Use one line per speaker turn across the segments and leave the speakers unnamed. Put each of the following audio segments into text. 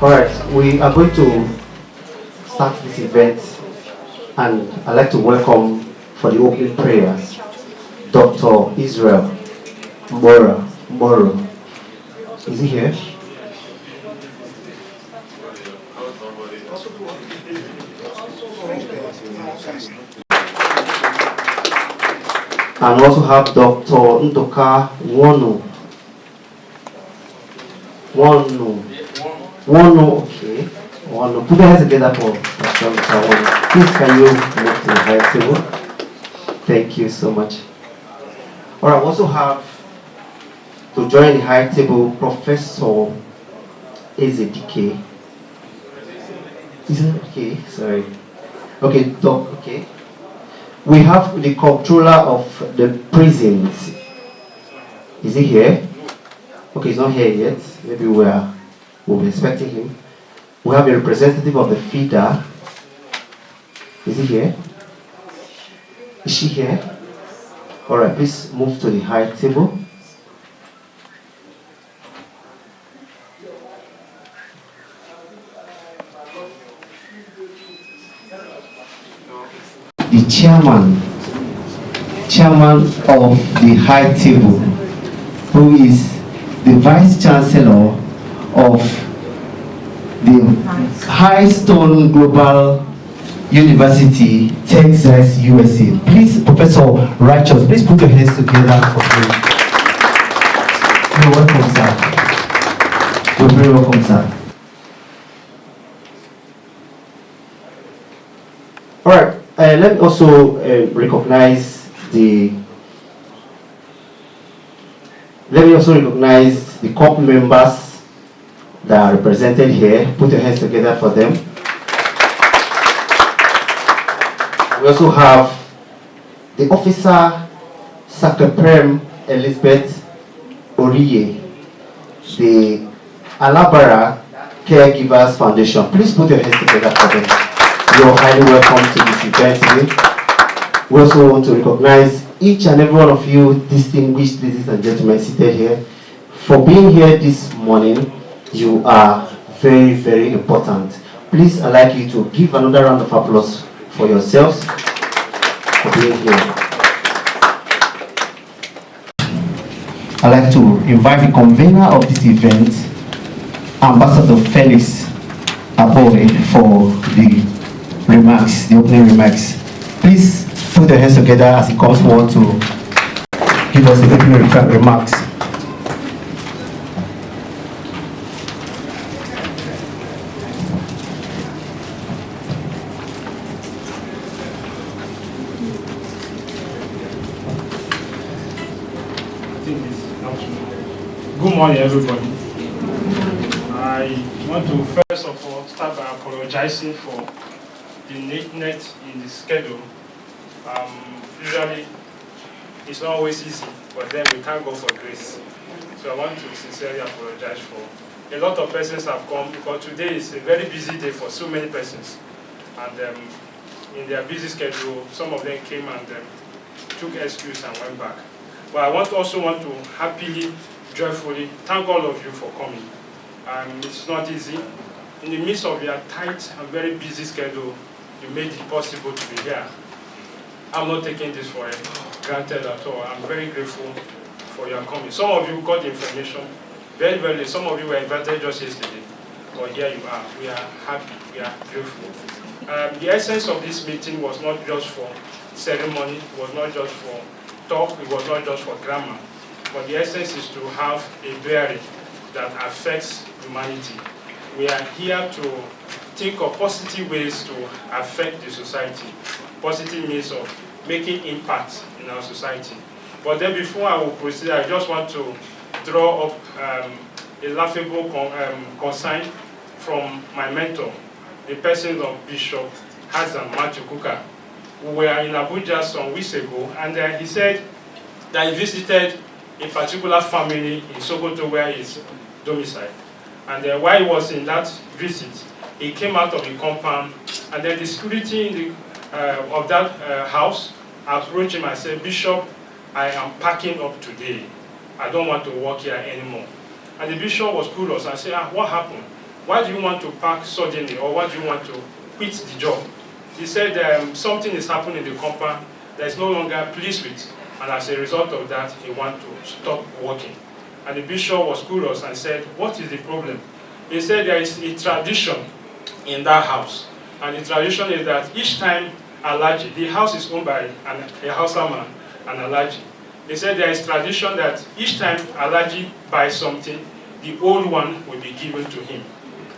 Alright, we are going to start this event, and I'd like to welcome for the opening prayers Dr. Israel Moro. Is he here? And we also have Dr. Ndoka Wono. Okay. Wono. Put your hands together for Dr. Wono. Please, can you move to the high table? Thank you so much. Alright, we also have to join the high table Professor Ezedike. Isn't it okay? Sorry. Okay, Doc, okay. We have the controller of the prisons. Is he here? Okay, he's not here yet. Maybe we'll be expecting him. We have a representative of the feeder. Is he here? Is she here? Alright, please move to the high table. The chairman of the high table, who is the vice chancellor of the High Stone Global University, Texas, USA. Please, Professor Righteous, please put your hands together for me. You're welcome, sir. You're very welcome, sir. All right. Let me also recognize the corp members that are represented here. Put your hands together for them. We also have the officer Sakeprem Elizabeth Oriye, the Alabara Caregivers Foundation. Please put your hands together for them. You're highly welcome to this event today. We also want to recognize each and every one of you, distinguished ladies and gentlemen seated here, for being here this morning. You are very, very important. Please, I'd like you to give another round of applause for yourselves for being here. I'd like to invite the convener of this event, Ambassador Felix Aboy, for the opening remarks. Please put your hands together as he comes forward to give us the opening remarks.
Good morning, everybody. I want to first of all start by apologizing for the lateness in the schedule. Usually, it's not always easy, but then we thank God for grace. So I want to sincerely apologize for a lot of persons have come, because today is a very busy day for so many persons. And in their busy schedule, some of them came and took excuse and went back. But I also want to happily, joyfully thank all of you for coming. It's not easy. In the midst of your tight and very busy schedule, you made it possible to be here. I'm not taking this for granted at all. I'm very grateful for your coming. Some of you got the information very, very late. Some of you were invited just yesterday. But here you are. We are happy. We are grateful. The essence of this meeting was not just for ceremony. It was not just for talk. It was not just for grammar. But the essence is to have a bearing that affects humanity. We are here to think of positive ways to affect the society. Positive means of making impact in our society. But then before I will proceed, I just want to draw up a laughable consign from my mentor, the person of Bishop Hassan Machukuka. We were in Abuja some weeks ago, and he said that he visited a particular family in Sokoto where he's domiciled. And while he was in that visit, he came out of the compound, and then the security in of that house approached him and said, "Bishop, I am packing up today. I don't want to work here anymore." And the bishop was curious and said, "What happened?" why do you want to pack suddenly, or why do you want to quit the job? He said something is happening in the compound that is no longer pleased with, and as a result of that, he wants to stop working. And the bishop was curious and said, what is the problem? He said there is a tradition in that house, and the tradition is that each time Alaji, the house is owned by a houseman, an Alaji. They said there is tradition that each time Alaji buys something, the old one will be given to him.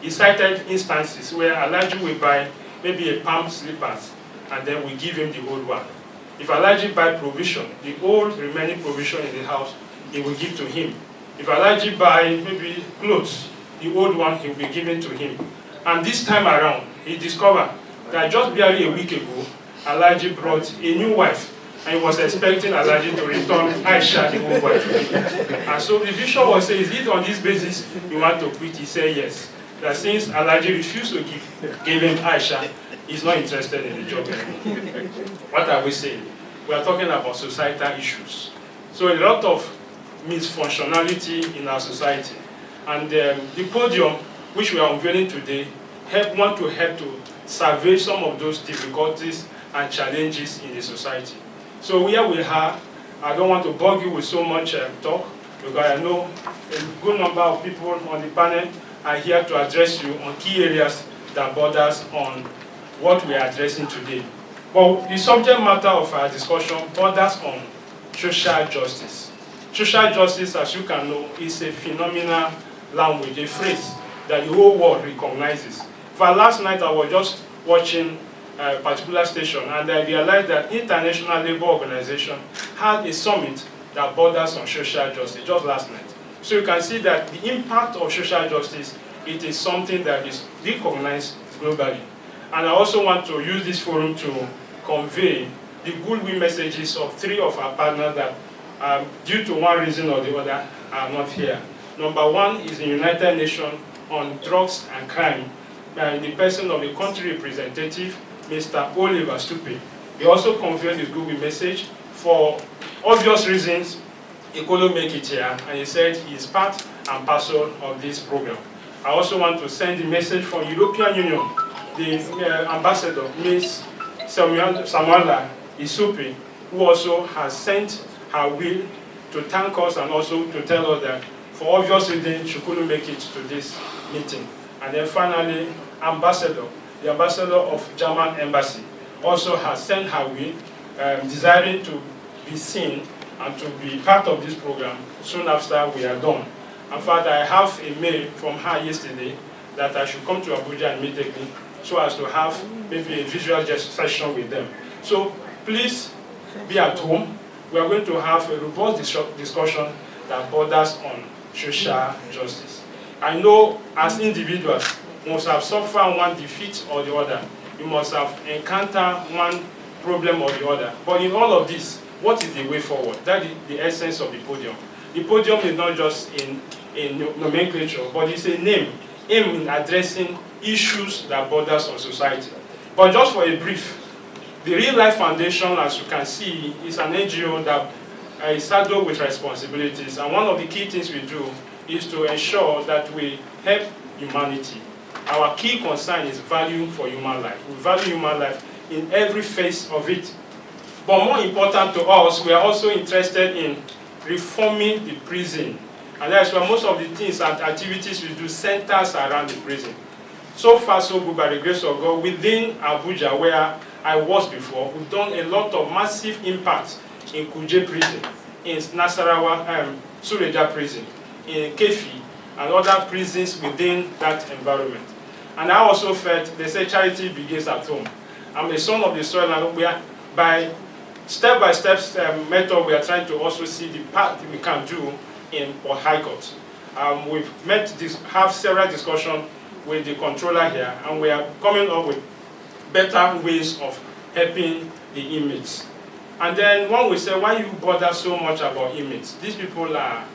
He cited instances where Alaji will buy maybe a palm slippers, and then we give him the old one. If Alaji buy provision, the old remaining provision in the house, he will give to him. If Alaji buy maybe clothes, the old one he will be given to him. And this time around, he discovered that just barely a week ago, Alaji brought a new wife, and he was expecting Alaji to return Aisha, the old wife. And so the bishop was saying, is it on this basis you want to quit? He said yes. That since Alaji refused to give him Aisha, he's not interested in the job anymore. What are we saying? We are talking about societal issues. So a lot of misfunctionality in our society. And the podium, which we are unveiling today, want to help to survey some of those difficulties and challenges in the society. So here we are. I don't want to bug you with so much talk, because I know a good number of people on the panel are here to address you on key areas that borders on what we are addressing today. But the subject matter of our discussion borders on social justice. Social justice, as you can know, is a phenomenal language, a phrase that the whole world recognizes. For last night, I was just watching a particular station, and I realized that International Labour Organization had a summit that borders on social justice just last night. So you can see that the impact of social justice, it is something that is recognized globally. And I also want to use this forum to convey the goodwill messages of 3 of our partners that, due to one reason or the other, are not here. Number 1 is the United Nations on Drugs and Crime, in the person of the country representative, Mr. Oliver Stupe. He also conveyed his goodwill message. For obvious reasons, he couldn't make it here, and he said he is part and parcel of this program. I also want to send a message from European Union, the ambassador, Ms. Samuela Isupi, who also has sent her will to thank us and also to tell us that for obvious reasons she couldn't make it to this meeting. And then finally, the ambassador of German embassy also has sent her will, desiring to be seen and to be part of this program soon after we are done. In fact, I have a mail from her yesterday that I should come to Abuja immediately so as to have maybe a visual session with them. So please be at home. We are going to have a robust discussion that borders on social justice. I know as individuals, you must have suffered one defeat or the other. You must have encountered one problem or the other. But in all of this, what is the way forward? That is the essence of the podium. The podium is not just in nomenclature, but it's a name aimed in addressing issues that borders on society. But just for a brief, the Real Life Foundation, as you can see, is an NGO that is saddled with responsibilities. And one of the key things we do is to ensure that we help humanity. Our key concern is value for human life. We value human life in every phase of it. But more important to us, we are also interested in reforming the prison. And that's why most of the things and activities we do centers around the prison. So far, so good, by the grace of God, within Abuja, where I was before, we've done a lot of massive impact in Kuje prison, in Nasarawa, Suleja prison, in Kefi, and other prisons within that environment. And I also felt, they say charity begins at home. I'm a son of the soil, and we are, by step-by-step method, we are trying to also see the part we can do in Port High Court. We've have several discussions with the controller here, and we are coming up with better ways of helping the inmates. And then when we say, why you bother so much about inmates? These people are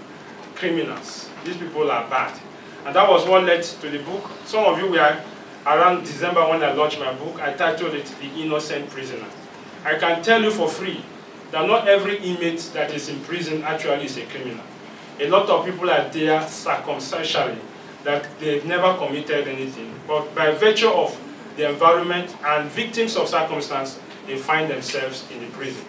criminals. These people are bad. And that was what led to the book. Some of you were around December when I launched my book. I titled it The Innocent Prisoner. I can tell you for free that not every inmate that is in prison actually is a criminal. A lot of people are there circumstantially, that they've never committed anything, but by virtue of the environment and victims of circumstance, they find themselves in the prison.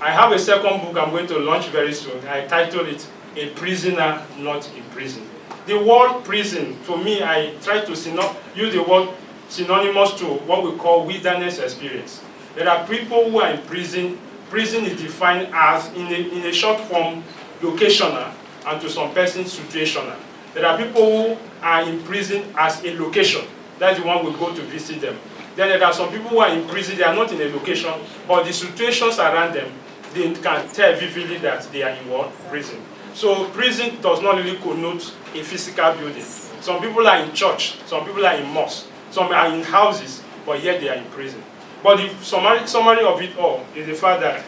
I have a second book I'm going to launch very soon. I titled it, A Prisoner Not in Prison. The word prison, to me, I try to use the word synonymous to what we call wilderness experience. There are people who are in prison. Prison is defined as, in a short form, locational, and to some persons, situational. There are people who are in prison as a location. That's the one we go to visit them. Then there are some people who are in prison, they are not in a location, but the situations around them, they can tell vividly that they are in what? Prison. So prison does not really connote a physical building. Some people are in church, some people are in mosques, some are in houses, but yet they are in prison. But the summary of it all is the fact that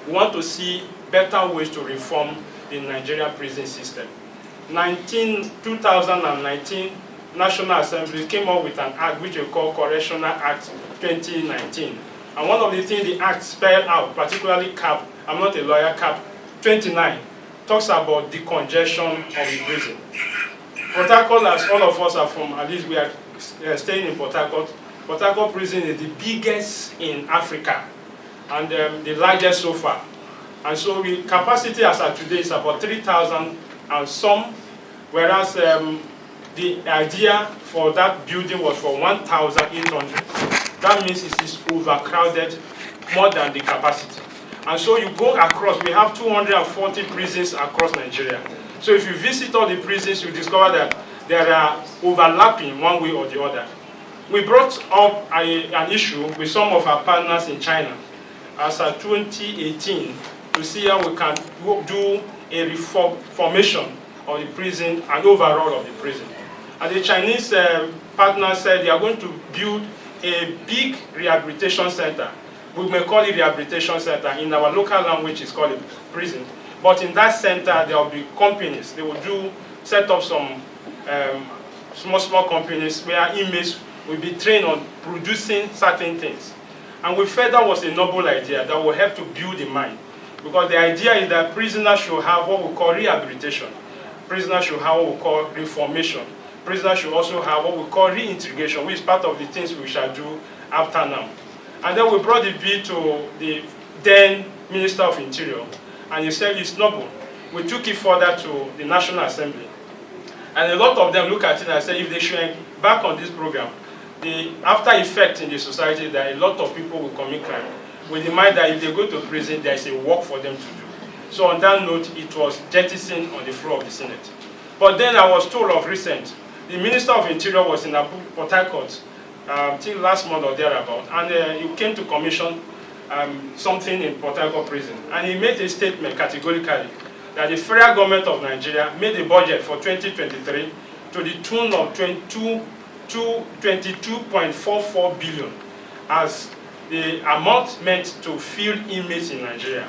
we want to see better ways to reform the Nigerian prison system. 2019, National Assembly came up with an act which we call Correctional Act 2019. And one of the things the act spelled out, particularly cap, I'm not a lawyer, cap 29, talks about the congestion of the prison. Port Harcourt, as all of us are from, at least we are staying in Port Harcourt. Port Harcourt prison is the biggest in Africa and the largest so far. And so the capacity as of today is about 3,000 and some, whereas the idea for that building was for 1,800. That means it is overcrowded more than the capacity. And so you go across, we have 240 prisons across Nigeria. So if you visit all the prisons, you discover that there are overlapping one way or the other. We brought up an issue with some of our partners in China as of 2018 to see how we can do a reformation of the prison and overall of the prison. And the Chinese partner said they are going to build a big rehabilitation center. We may call it rehabilitation center. In our local language, it's called a prison. But in that center, there will be companies. They will set up some small companies where inmates will be trained on producing certain things. And we felt that was a noble idea that will help to build the mind. Because the idea is that prisoners should have what we call rehabilitation. Prisoners should have what we call reformation. Prisoners should also have what we call reintegration, which is part of the things we shall do after now. And then we brought the bill to the then Minister of Interior, and he said it's noble. We took it further to the National Assembly. And a lot of them look at it and say if they should embark on this program, the after effect in the society that a lot of people will commit crime, with the mind that if they go to prison, there is a work for them to do. So on that note, it was jettisoned on the floor of the Senate. But then I was told of recent, the Minister of Interior was in Port Harcourt, till last month or thereabout, and he came to commission something in Port Harcourt prison. And he made a statement categorically that the federal government of Nigeria made a budget for 2023 to the tune of 22.44 billion as the amount meant to fill inmates in Nigeria.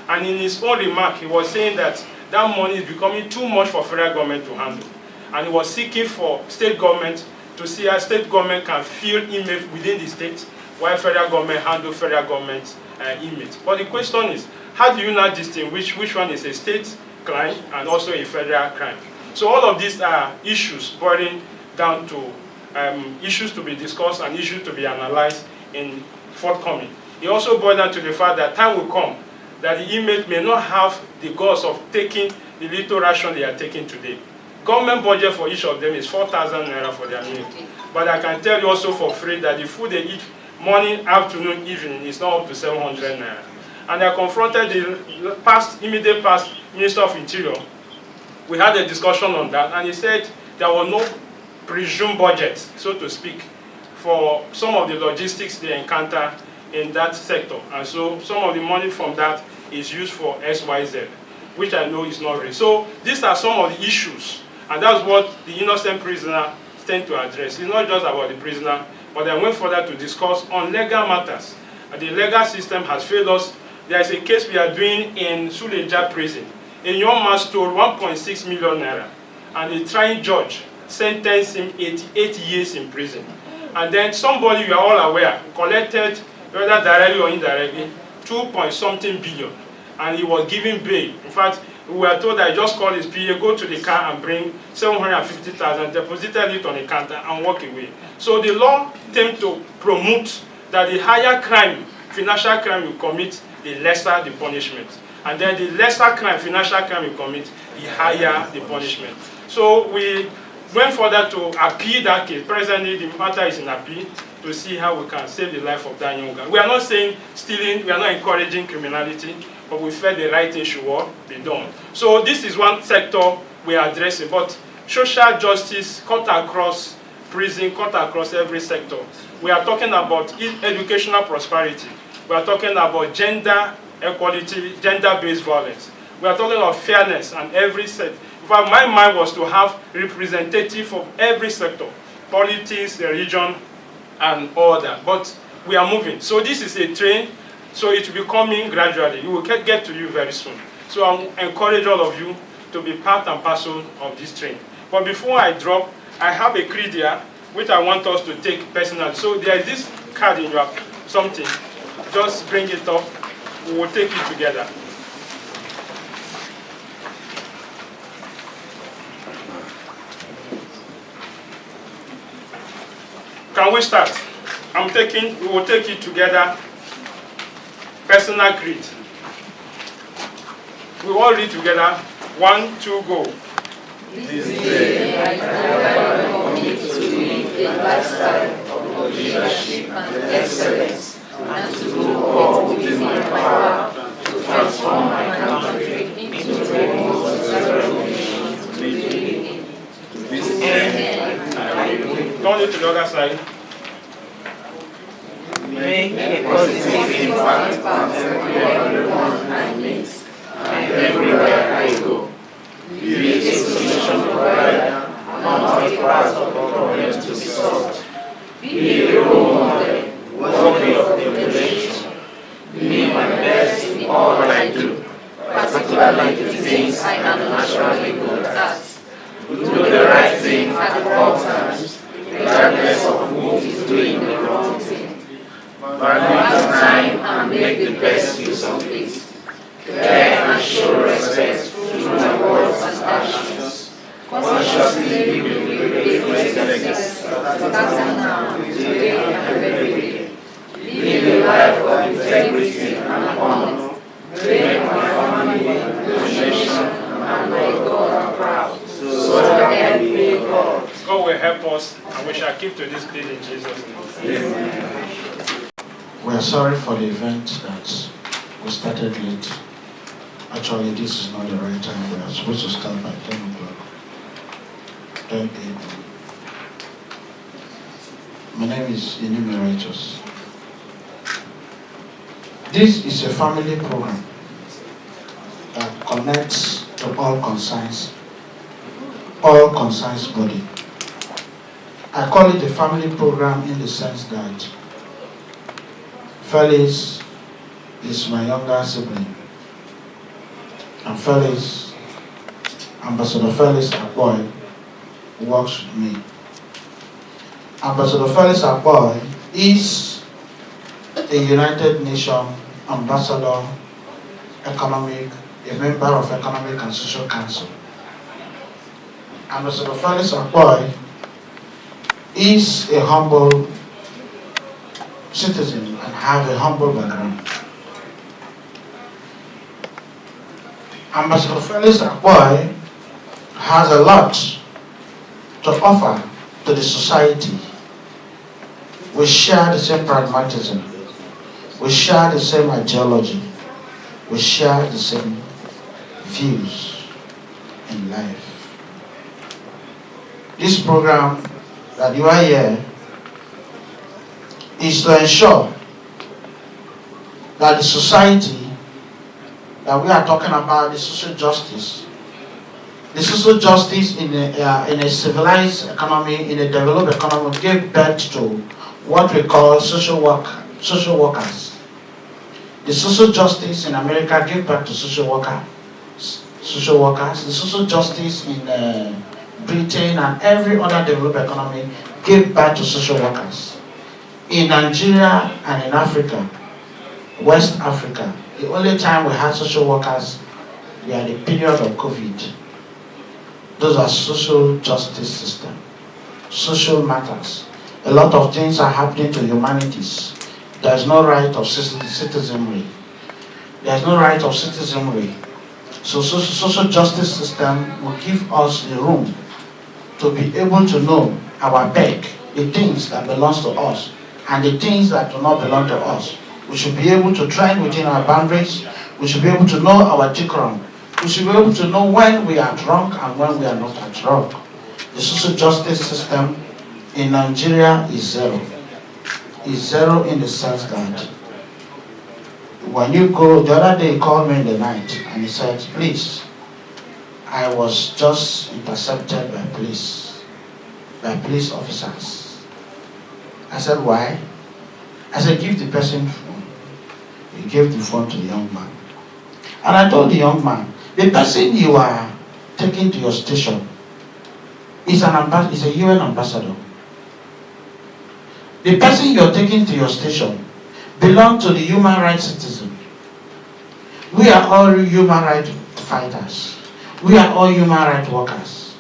And in his own remark, he was saying that that money is becoming too much for federal government to handle. And he was seeking for state government to see how state government can fill inmates within the state, while federal government handle federal government inmates. But the question is, how do you now distinguish which one is a state crime and also a federal crime? So all of these are issues boiling down to issues to be discussed and issues to be analyzed in forthcoming. It also boils down to the fact that time will come that the inmate may not have the guts of taking the little ration they are taking today. Government budget for each of them is 4,000 naira for their meal. But I can tell you also for free that the food they eat morning, afternoon, evening is not up to 700 naira. And I confronted the immediate past Minister of Interior. We had a discussion on that, and he said there was no presumed budget, so to speak, for some of the logistics they encounter in that sector. And so some of the money from that is used for XYZ, which I know is not real. So these are some of the issues, and that's what the innocent prisoner tend to address. It's not just about the prisoner, but I went further to discuss on legal matters. And the legal system has failed us. There is a case we are doing in Suleja prison. A young man stole 1.6 million naira, and a trying judge sentenced him 88 years in prison. And then somebody, you are all aware, collected, whether directly or indirectly, 2 point something billion, and he was given bail. In fact, We were told that he just called his PA, go to the car and bring 750,000, deposited it on the counter and walk away. So the law came to promote that the higher crime, financial crime you commit, the lesser the punishment. And then the lesser crime, financial crime you commit, the higher the punishment. So we went further to appeal that case. Presently, the matter is in appeal to see how we can save the life of that young guy. We are not saying stealing, we are not encouraging criminality, but we felt the right thing should be done. So this is one sector we are addressing, but social justice cut across prison, cut across every sector. We are talking about educational prosperity. We are talking about gender equality, gender-based violence. We are talking about fairness and every sector. In fact, my mind was to have representative of every sector, politics, religion, and all that. But we are moving. So this is a train, so it will be coming gradually. It will get to you very soon. So I encourage all of you to be part and parcel of this train. But before I drop, I have a creed here, which I want us to take personally. So there is this card in your something. Just bring it up. We will take it together. Can we start? We will take it together. Personal creed. We all read together. 1, 2, go.
This day I commit to live a lifestyle of leadership and excellence, and to do all within my power to transform my country into a most desirable nation to live in. To this end, I will
Turn it to the other side.
make a positive impact on everyone I meet and everywhere I go. Be a solution provider, not a part of a problem to be solved. Be a role model, worthy of emulation. Be my best in all I do, particularly the things I am naturally good at. Do the right thing at all times, regardless of who is doing the wrong thing. Value time and make the best use of it. Care and show respect through my words and actions. Consciously live with great excellence, starting now, today and every day. Live a life of integrity and honor. Make my family, the nation, and my God proud. So help me God.
God will help us, and we shall keep to this deal in Jesus' name.
Amen.
We are sorry for the event that we started late. Actually, this is not the right time. We are supposed to start by 10 o'clock. 10 a.m. My name is Enumeratus. This is a family program that connects to all concerns body. I call it a family program in the sense that Felix is my younger sibling, and Felix, Ambassador Felix Akboy, works with me. Ambassador Felix Akboy is a United Nations Ambassador, a member of Economic and Social Council. Ambassador Felix Akboy is a humble citizen and have a humble background. Ambassador Felix Akboy has a lot to offer to the society. We share the same pragmatism. We share the same ideology. We share the same views in life. This program that you are here is to ensure that the society that we are talking about, the social justice in a civilized economy, in a developed economy, gave birth to what we call social workers. The social justice in America gave birth to social workers. The social justice in Britain and every other developed economy gave birth to social workers. In Nigeria and in Africa, West Africa, the only time we had social workers we are in the period of COVID. Those are social justice system, social matters. A lot of things are happening to humanities. There is no right of citizenry. There is no right of citizenry. So social justice system will give us the room to be able to know our peg, the things that belongs to us, and the things that do not belong to us. We should be able to tread within our boundaries. We should be able to know our decorum. We should be able to know when we are drunk and when we are not at drunk. The social justice system in Nigeria is zero. Is zero in the sense that when you go, the other day he called me in the night and he said, please, I was just intercepted by police officers. I said, why? I said, give the person phone. He gave the phone to the young man. And I told the young man, the person you are taking to your station is a UN ambassador. The person you're taking to your station belongs to the human rights citizen. We are all human rights fighters. We are all human rights workers.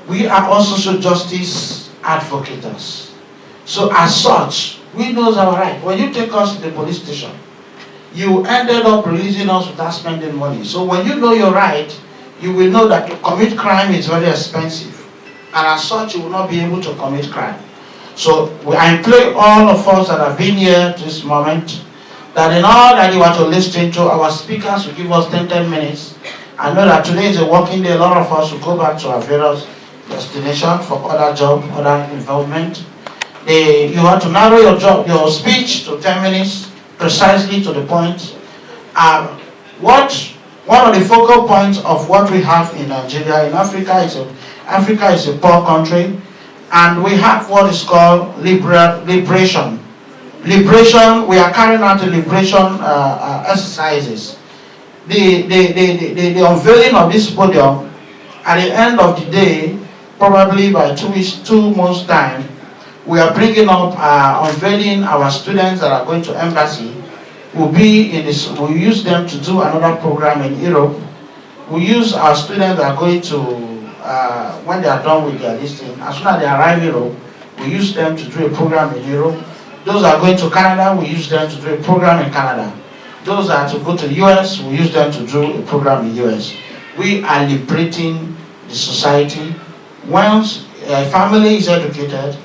We are all social justice advocates. So as such, we know our right. When you take us to the police station, you ended up releasing us without spending money. So when you know your right, you will know that to commit crime is very expensive. And as such, you will not be able to commit crime. So I implore all of us that have been here this moment, that in all that you are to listen to, our speakers will give us 10 minutes. I know that today is a working day. A lot of us will go back to our various destinations for other job, other involvement. You have to narrow your speech to 10 minutes, precisely to the point. One of the focal points of what we have in Nigeria, in Africa is a poor country, and we have what is called liberation. Liberation, we are carrying out the liberation exercises. The unveiling of this podium, at the end of the day, probably by 2 months' time, we are bringing up, unveiling our students that are going to embassy. We'll use them to do another program in Europe. We use our students that are going to, when they are done with their listing, as soon as they arrive in Europe, we use them to do a program in Europe. Those that are going to Canada, we use them to do a program in Canada. Those that are to go to the US, we use them to do a program in the US. We are liberating the society. Once a family is educated,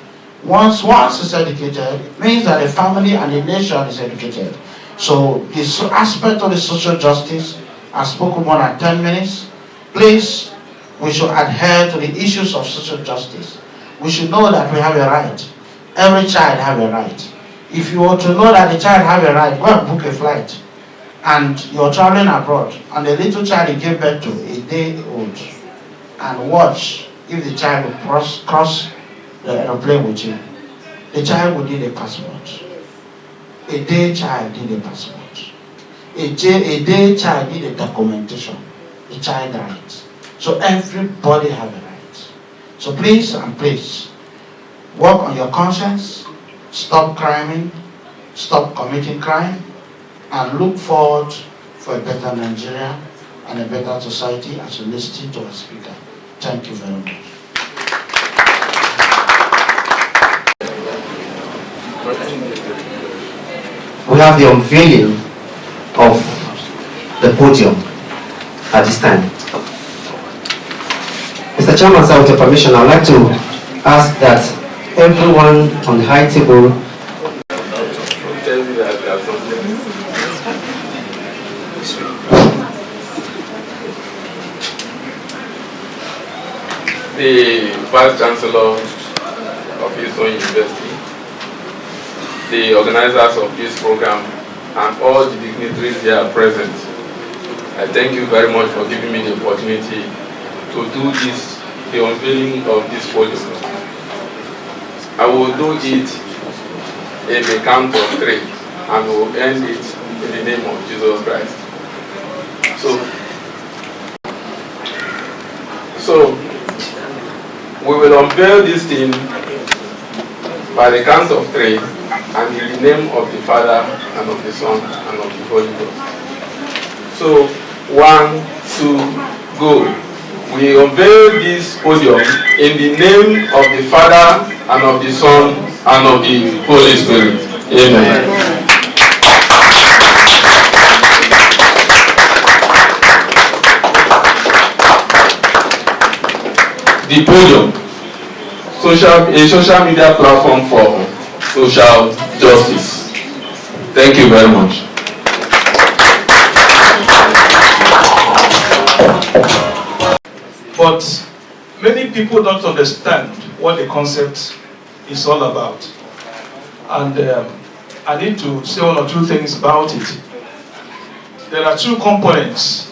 once is educated, it means that the family and the nation is educated. So this aspect of the social justice, I spoke more than 10 minutes. Please, we should adhere to the issues of social justice. We should know that we have a right. Every child has a right. If you want to know that the child has a right, go and book a flight. And you're traveling abroad, and the little child you gave birth to, a day old, and watch if the child will cross the aeroplane with you. The child will need a passport. A day child need a passport. A day child need a documentation. A child right. So everybody have a right. So please and please, work on your conscience, stop criming, stop committing crime, and look forward for a better Nigeria and a better society as you listen to our speaker. Thank you very much.
We have the unveiling of the podium at this time. Mr. Chairman, sir, with your permission, I would like to ask that everyone on the high table
the Vice Chancellor of his own university, the organizers of this program, and all the dignitaries here present. I thank you very much for giving me the opportunity to do this, the unveiling of this podium. I will do it in the count of 3, and we will end it in the name of Jesus Christ. So we will unveil this thing by the count of 3, and in the name of the Father, and of the Son, and of the Holy Ghost. So, 1,
to go, we unveil this podium in the name of the Father and of the Son and of the Holy Spirit. Amen. The Podium, a social media platform for social justice. Thank you very much.
But many people don't understand what the concept is all about. And I need to say one or two things about it. There are two components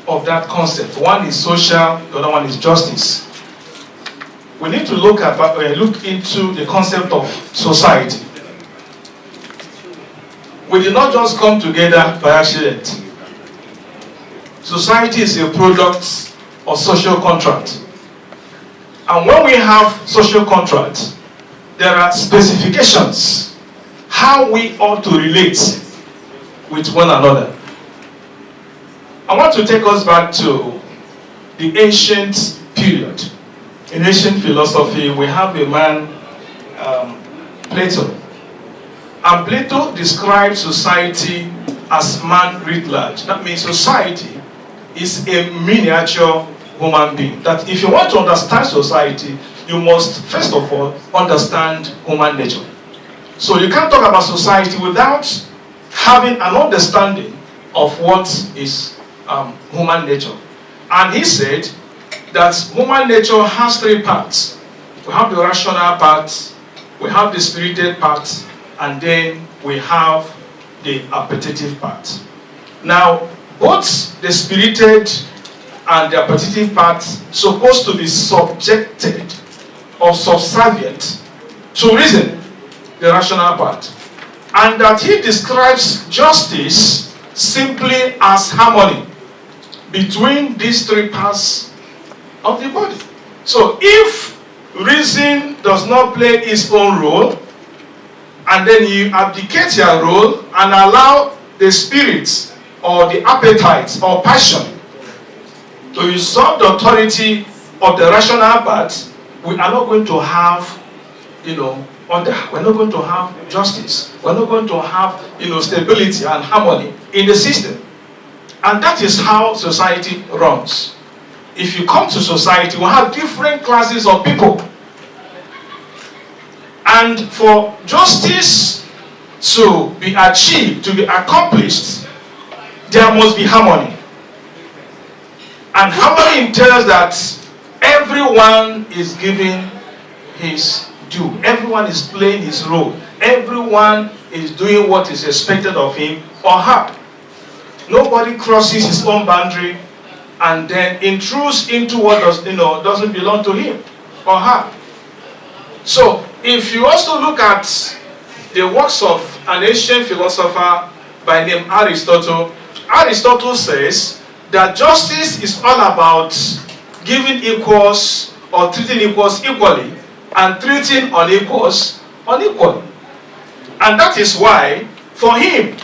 of that concept. One is social, the other one is justice. We need to look into the concept of society. We did not just come together by accident. Society is a product of social contract. And when we have social contract, there are specifications how we ought to relate with one another. I want to take us back to the ancient period. In ancient philosophy, we have a man, Plato. And Plato describes society as man writ large. That means society is a miniature human being. That if you want to understand society, you must first of all understand human nature. So you can't talk about society without having an understanding of what is human nature. And he said that human nature has three parts. We have the rational part, we have the spirited part, and then we have the appetitive part. Now, both the spirited and the appetitive part supposed to be subjected or subservient to reason, the rational part. And that he describes justice simply as harmony between these three parts of the body. So if reason does not play its own role, and then you abdicate your role and allow the spirit or the appetite or passion to usurp the authority of the rational part, we are not going to have, order. We're not going to have justice. We're not going to have, stability and harmony in the system. And that is how society runs. If you come to society, we have different classes of people. And for justice to be achieved, to be accomplished, there must be harmony. And harmony entails that everyone is giving his due. Everyone is playing his role. Everyone is doing what is expected of him or her. Nobody crosses his own boundary and then intrudes into what doesn't belong to him or her. So, if you also look at the works of an ancient philosopher by name Aristotle, Aristotle says that justice is all about giving equals or treating equals equally and treating unequals unequally. And that is why, for him,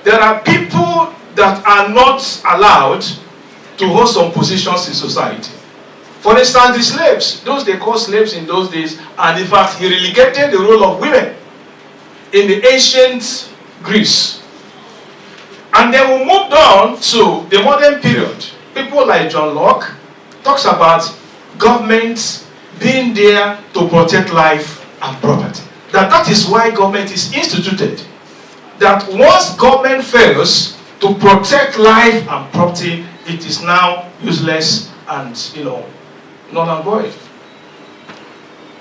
there are people that are not allowed to hold some positions in society. For instance, the slaves, those they called slaves in those days, and in fact, he relegated the role of women in the ancient Greece. And then we moved on to the modern period. People like John Locke talks about government being there to protect life and property. That is why government is instituted. That once government fails to protect life and property, it is now useless and, null and void.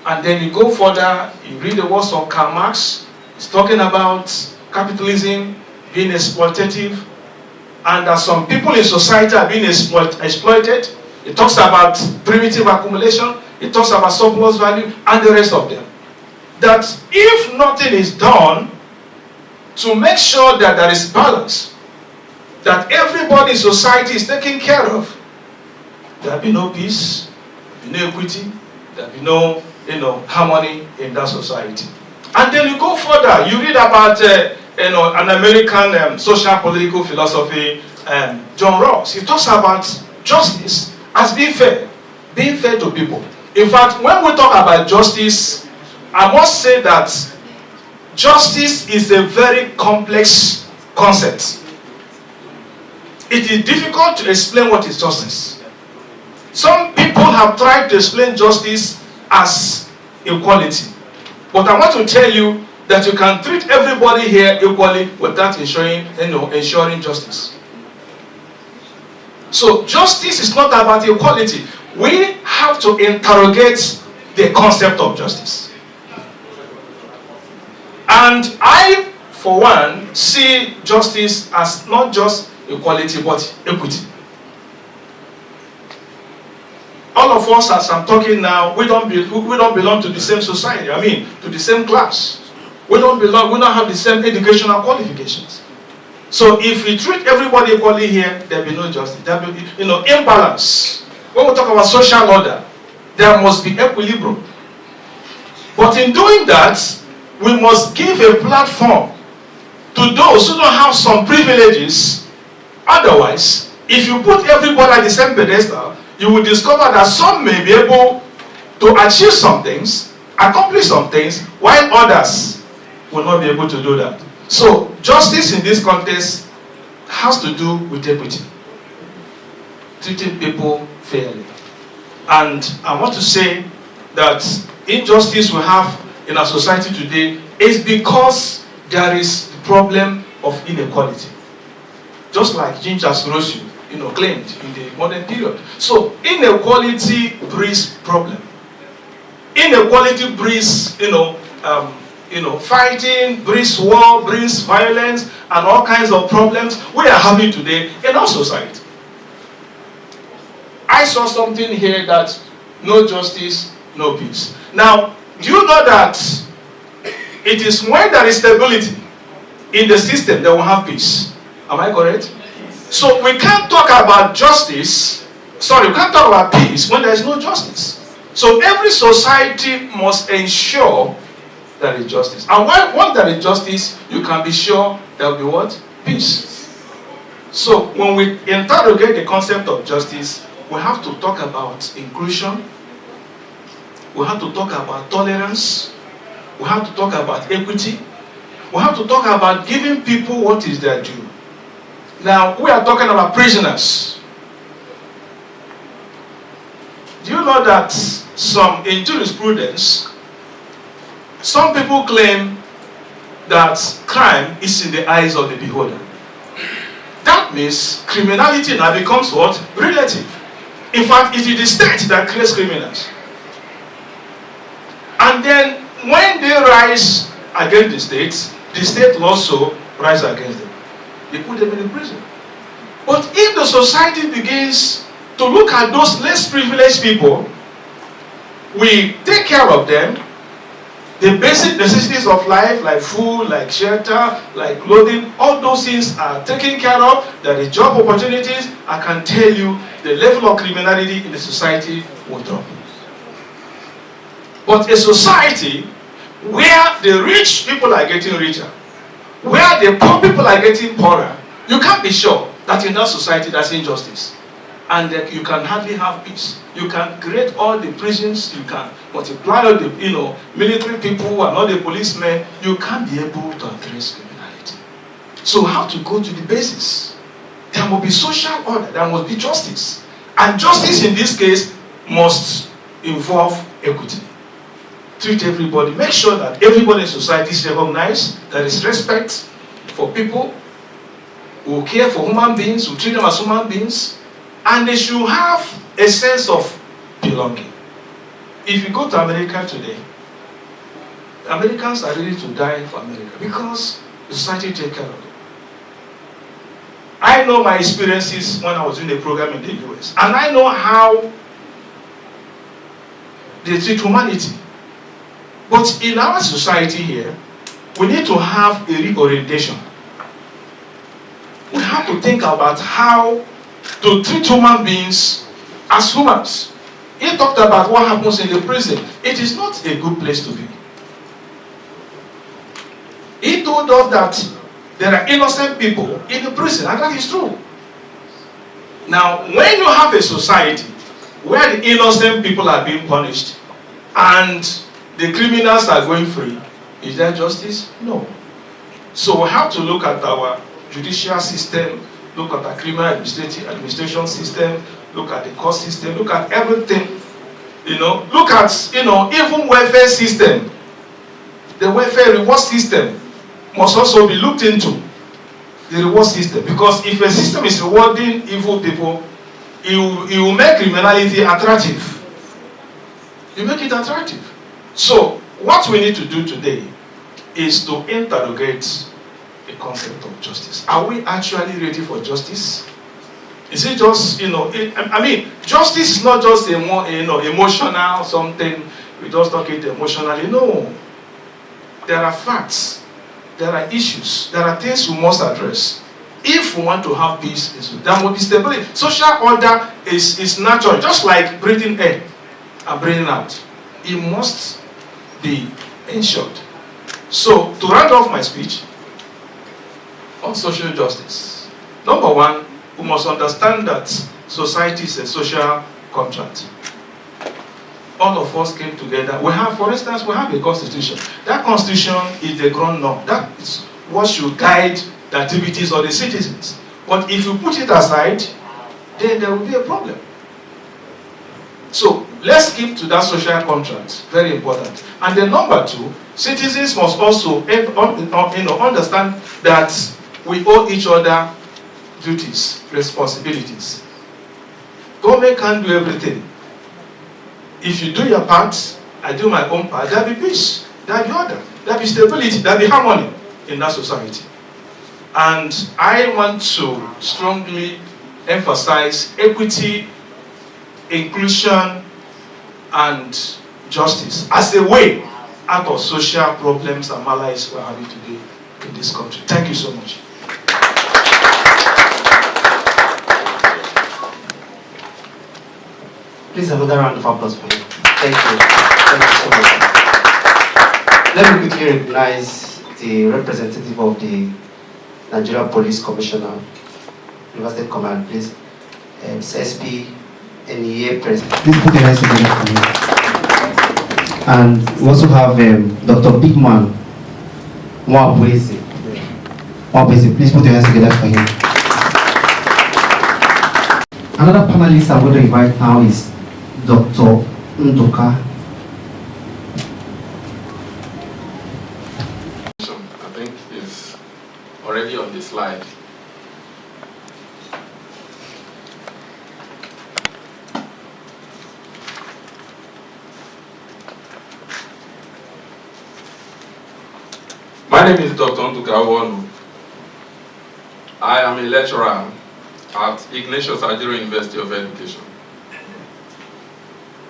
And then you go further, you read the words of Karl Marx. He's talking about capitalism being exploitative, and that some people in society are being exploited. It talks about primitive accumulation, it talks about surplus value, and the rest of them. That if nothing is done to make sure that there is balance, that everybody in society is taken care of, there will be no peace, there will be no equity, there will be no harmony in that society. And then you go further, you read about an American social political philosophy John Ross. He talks about justice as being fair to people. In fact, when we talk about justice, I must say that justice is a very complex concept. It is difficult to explain what is justice. Some people have tried to explain justice as equality. But I want to tell you that you can treat everybody here equally without ensuring justice. So justice is not about equality. We have to interrogate the concept of justice. And I, for one, see justice as not just equality but equity. All of us, as I'm talking now, we don't belong to the same society. I mean, to the same class. We don't have the same educational qualifications. So if we treat everybody equally here, there'll be no justice. There'll be, imbalance. When we talk about social order, there must be equilibrium. But in doing that, we must give a platform to those who don't have some privileges. Otherwise, if you put everybody at the same pedestal, you will discover that some may be able to achieve some things, accomplish some things, while others will not be able to do that. So, justice in this context has to do with equity, treating people fairly. And I want to say that injustice we have in our society today is because there is the problem of inequality. Just like James Rosu, claimed in the modern period. So inequality breeds problem. Inequality breeds, fighting, breeds war, brings violence, and all kinds of problems we are having today in our society. I saw something here that no justice, no peace. Now, do you know that it is when there is stability in the system that we have peace? Am I correct? So we can't talk about justice, we can't talk about peace when there is no justice. So every society must ensure there is justice. And once there is justice, you can be sure there will be what? Peace. So when we interrogate the concept of justice, we have to talk about inclusion, we have to talk about tolerance, we have to talk about equity, we have to talk about giving people what is their due. Now, we are talking about prisoners. Do you know that in jurisprudence, some people claim that crime is in the eyes of the beholder. That means criminality now becomes what? Relative. In fact, it is the state that creates criminals. And then, when they rise against the state will also rise against them. They put them in prison. But if the society begins to look at those less privileged people, we take care of them, the basic necessities of life, like food, like shelter, like clothing, all those things are taken care of. There are job opportunities. I can tell you the level of criminality in the society will drop. But a society where the rich people are getting richer, where the poor people are getting poorer, you can't be sure that in that society there's injustice. And that you can hardly have peace. You can create all the prisons, you can multiply all the military people and all the policemen. You can't be able to address criminality. So how to go to the basis? There must be social order, there must be justice. And justice in this case must involve equity. Treat everybody, make sure that everybody in society is recognized, there is respect for people, who care for human beings, who treat them as human beings, and they should have a sense of belonging. If you go to America today, Americans are ready to die for America because the society takes care of them. I know my experiences when I was doing the program in the US, and I know how they treat humanity. But in our society here, we need to have a reorientation. We have to think about how to treat human beings as humans. He talked about what happens in the prison. It is not a good place to be. He told us that there are innocent people in the prison, and that is true. Now, when you have a society where the innocent people are being punished and the criminals are going free, is there justice? No. So we have to look at our judicial system, look at our criminal administration system, look at the court system, look at everything. Look at, even welfare system. The welfare reward system must also be looked into. The reward system. Because if a system is rewarding evil people, it will make criminality attractive. You make it attractive. So, what we need to do today is to interrogate the concept of justice. Are we actually ready for justice? Is it just, justice is not just a more, emotional something. We just talk it emotionally. No. There are facts. There are issues. There are things we must address. If we want to have peace, there must be stability. Social order is natural. Just like breathing in and breathing out. It must be ensured. So, to round off my speech on social justice, number one, we must understand that society is a social contract. All of us came together. For instance, we have a constitution. That constitution is the ground norm. That is what should guide the activities of the citizens. But if you put it aside, then there will be a problem. So let's keep to that social contract. Very important. And then number two, citizens must also understand that we owe each other duties, responsibilities. Government can't do everything. If you do your part, I do my own part, there'll be peace, there'll be order, there'll be stability, there'll be harmony in that society. And I want to strongly emphasize equity, inclusion, and justice as a way out of social problems and malaise we're having today in this country. Thank you so much.
Please, another round of applause for him. Thank you. Thank you so much. Let me quickly recognize the representative of the Nigeria Police Commissioner, University Command, please. SP NEA President. Please put your hands together for me. And we also have Dr. Bigman Mwabweze. Please put your hands together for him. Another panelist I'm going to invite now is Dr. Ndoka.
I think is already on the slide. My name is Dr. Ndoka Wonu. I am a lecturer at Ignatius Ajero University of Education.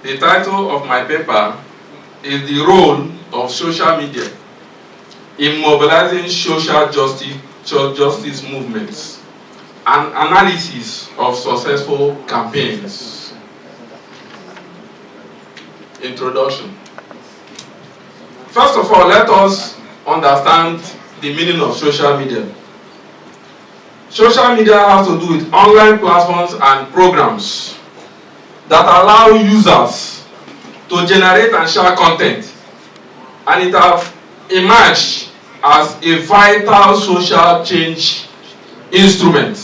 The title of my paper is The Role of Social Media in Mobilizing Social Justice Movements, an analysis of successful campaigns. Introduction. First of all, let us understand the meaning of social media. Social media has to do with online platforms and programs that allow users to generate and share content, and it has emerged as a vital social change instrument.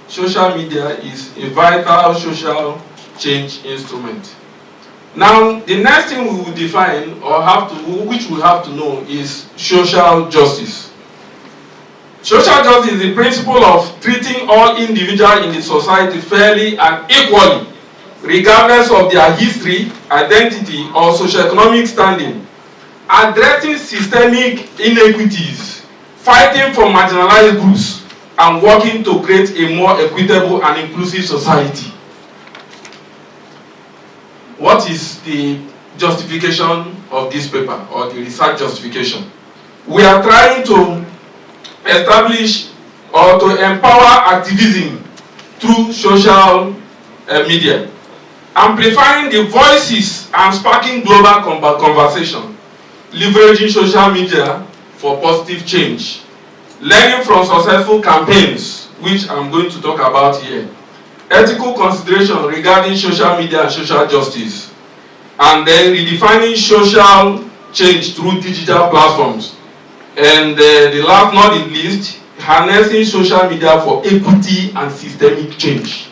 Social media is a vital social change instrument. Now, the next thing we will define which we have to know is social justice. Social justice is the principle of treating all individuals in the society fairly and equally, regardless of their history, identity, or socioeconomic standing, addressing systemic inequities, fighting for marginalized groups, and working to create a more equitable and inclusive society. What is the justification of this paper, or the research justification? We are trying to establish or to empower activism through social media, amplifying the voices and sparking global conversation, leveraging social media for positive change, learning from successful campaigns which I'm going to talk about here. Ethical consideration regarding social media and social justice. And then redefining social change through digital platforms. And the last not the least, harnessing social media for equity and systemic change.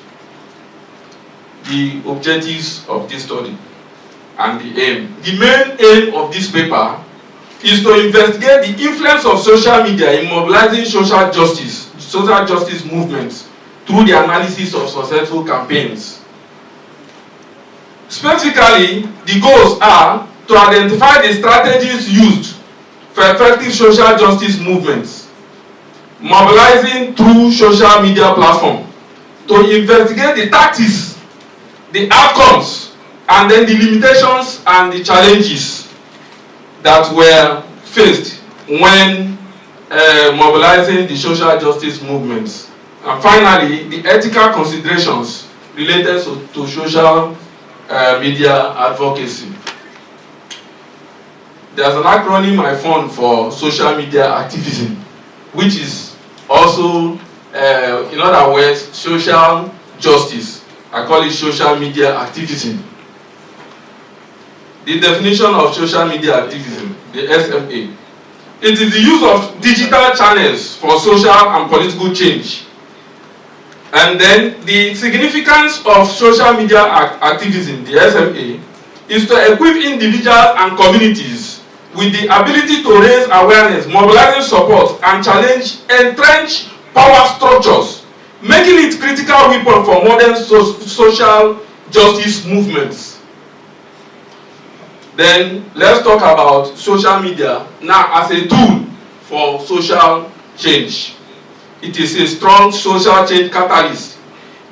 The objectives of this study and the aim. The main aim of this paper is to investigate the influence of social media in mobilizing social justice movements through the analysis of successful campaigns. Specifically, the goals are to identify the strategies used for effective social justice movements, mobilizing through social media platform, to investigate the tactics, the outcomes, and then the limitations and the challenges that were faced when mobilizing the social justice movements. And finally, the ethical considerations related to social media advocacy. There's an acronym I found for social media activism, which is also, in other words, social justice. I call it social media activism. The definition of social media activism, the SMA. It is the use of digital channels for social and political change. And then the significance of social media activism, the SMA, is to equip individuals and communities with the ability to raise awareness, mobilizing support, and challenge entrenched power structures, making it critical weapon for modern social justice movements. Then let's talk about social media now as a tool for social change. It is a strong social change catalyst,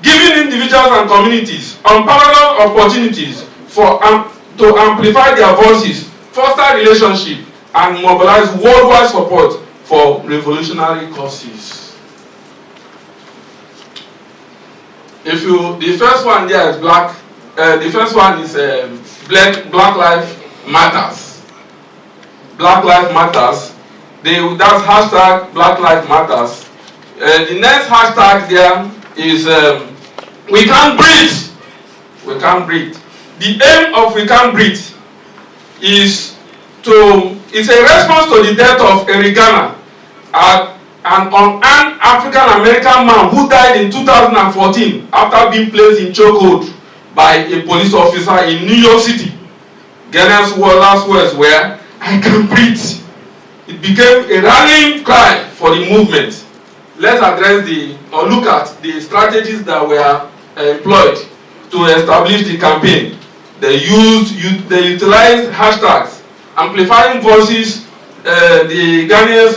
giving individuals and communities unparalleled opportunities to amplify their voices, foster relationships, and mobilize worldwide support for revolutionary causes. The first one there is black. The first one is Black Lives Matters. Black Lives Matters. That's hashtag Black Lives Matters. The next hashtag there is We Can't Breathe. We Can't Breathe. The aim of We Can't Breathe is it's a response to the death of Eric Garner, an unarmed African American man who died in 2014 after being placed in chokehold by a police officer in New York City. Garner's last words were, "I can breathe." It became a rallying cry for the movement. Let's address look at the strategies that were employed to establish the campaign. They utilized hashtags, amplifying voices, the Ghanaians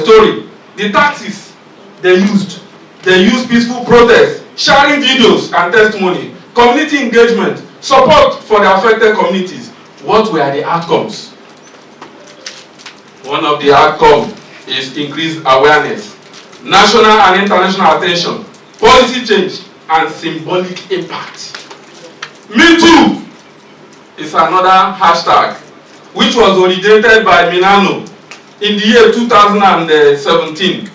story. The tactics they used peaceful protest, sharing videos and testimony, community engagement, support for the affected communities. What were the outcomes? One of the outcomes is increased awareness, national and international attention, policy change, and symbolic impact. Me Too is another hashtag which was originated by Minano in the year 2017.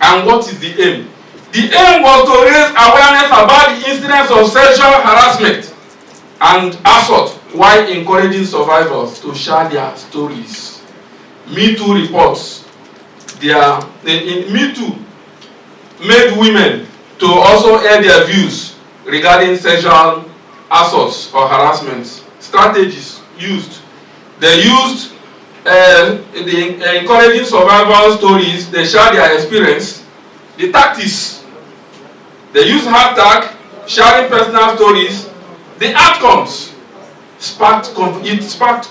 And what is the aim? The aim was to raise awareness about the incidents of sexual harassment and assault while encouraging survivors to share their stories. Me Too reports Me Too made women to also air their views regarding sexual assaults or harassment. Strategies used. They used encouraging survival stories. They share their experience. The tactics. They use hashtag, sharing personal stories. The outcomes sparked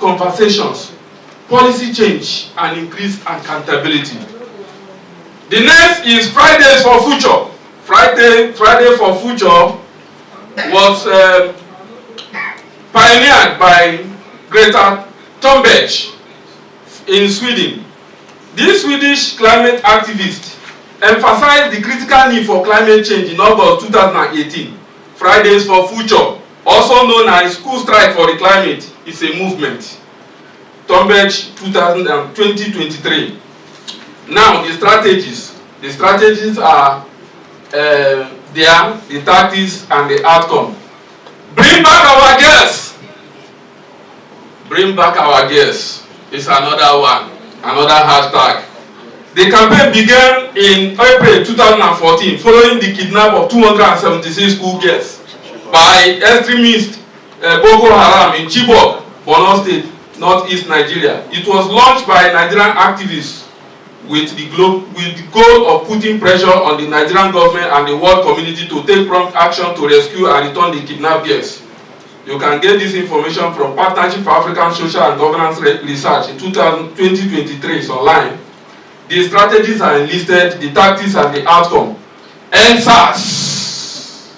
conversations, policy change, and increased accountability. The next is Fridays for Future. Friday for Future was pioneered by Greta Thunberg in Sweden. This Swedish climate activist emphasized the critical need for climate change in August 2018. Fridays for Future, also known as School Strike for the Climate, is a movement. Thunberg 2023. Now the strategies. The strategies are there, the tactics and the outcome. Bring back our girls. Bring back our girls is another one, another hashtag. The campaign began in April 2014 following the kidnap of 276 school girls by extremist Boko Haram in Chibok, Borno State, northeast Nigeria. It was launched by Nigerian activists with the goal of putting pressure on the Nigerian government and the world community to take prompt action to rescue and return the kidnapped girls. You can get this information from Partnership for African Social and Governance Research in 2023. It's online. The strategies are enlisted, the tactics and the outcome. NSAS.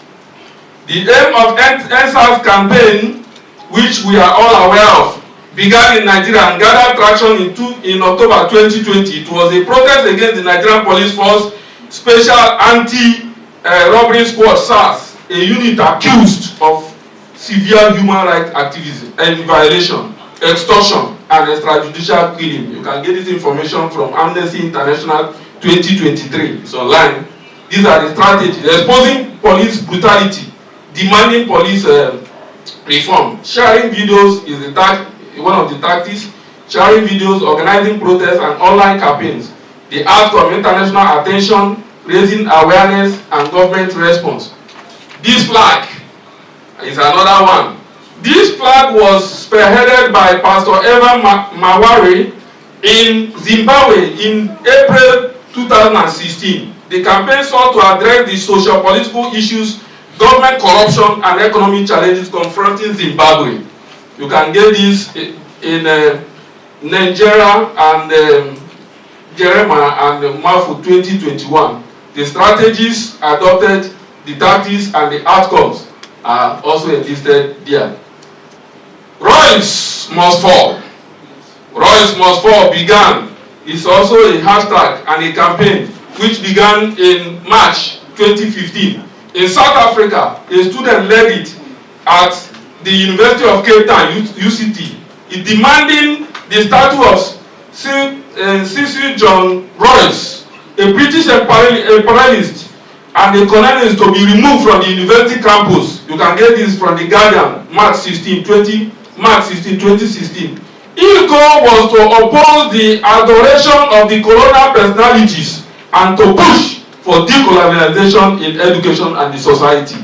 The aim of NSAS campaign, which we are all aware of, began in Nigeria and gathered traction in October 2020. It was a protest against the Nigerian Police Force Special Anti-Robbery Squad, SARS, a unit accused of severe human rights activism and violation, extortion, and extrajudicial killing. You can get this information from Amnesty International 2023. It's online. These are the strategies: exposing police brutality, demanding police reform, sharing videos is one of the tactics, sharing videos, organizing protests and online campaigns. The outcome: international attention, raising awareness, and government response. This flag is another one. This flag was spearheaded by Pastor Evan Mawari in Zimbabwe in April 2016. The campaign sought to address the socio-political issues, government corruption, and economic challenges confronting Zimbabwe. You can get this in Nigeria and Jeremiah and Mafu 2021. The strategies adopted, the tactics, and the outcomes are also listed there. Royals must fall. Royals must fall began. It's also a hashtag and a campaign which began in March 2015. In South Africa, a student led it at the University of Cape Town, UCT, demanding the statue of Cecil John Royce, a British imperialist and a colonialist, to be removed from the university campus. You can get this from The Guardian, March 16, 2016. His goal was to oppose the adoration of the colonial personalities and to push for decolonization in education and the society.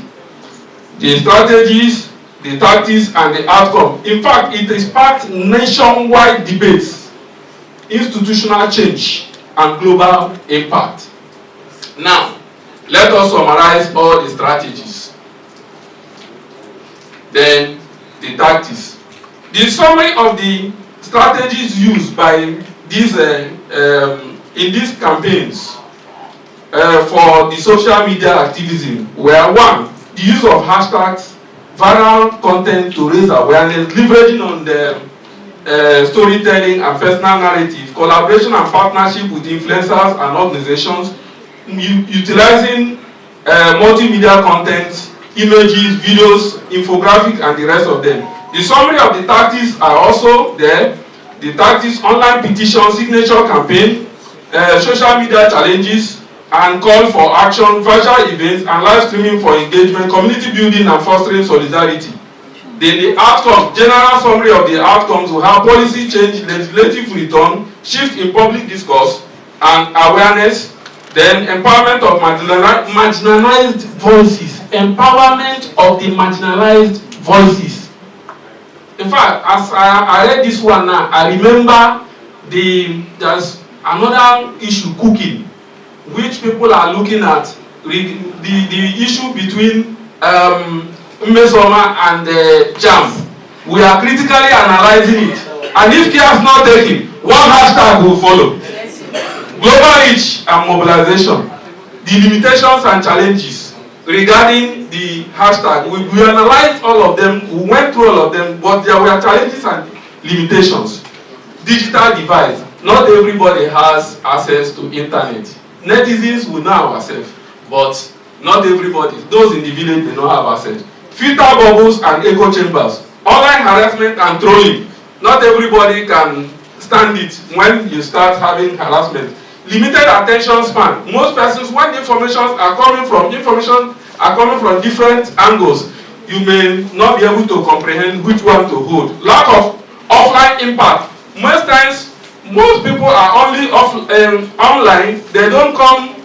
The strategies, the tactics, and the outcome. In fact, it sparked nationwide debates, institutional change, and global impact. Now, let us summarize all the strategies. Then, the tactics. The summary of the strategies used by these in these campaigns for the social media activism were: 1, the use of hashtags, viral content to raise awareness, leveraging on the storytelling and personal narrative, collaboration and partnership with influencers and organizations, utilizing multimedia content, images, videos, infographics, and the rest of them. The summary of the tactics are also there. The tactics: online petition, signature campaign, social media challenges, and call for action, virtual events, and live streaming for engagement, community building, and fostering solidarity. Then the outcomes: general summary of the outcomes will have policy change, legislative return, shift in public discourse and awareness. Then empowerment of marginalized voices. Empowerment of the marginalized voices. In fact, as I read this one now, I remember there's another issue cooking, which people are looking at, the issue between Mmesoma and JAM. We are critically analyzing it. And if care is not taken, one hashtag will follow. Global reach and mobilization. The limitations and challenges regarding the hashtag. We analyzed all of them, we went through all of them, but there were challenges and limitations. Digital divide. Not everybody has access to internet. Netizens will know ourselves, but not everybody. Those in the village may not have access. Filter bubbles and echo chambers. Online harassment and trolling. Not everybody can stand it when you start having harassment. limited attention span. Most persons, when information are coming from different angles, you may not be able to comprehend which one to hold. Lack of offline impact. Most times, most people are only online. They don't come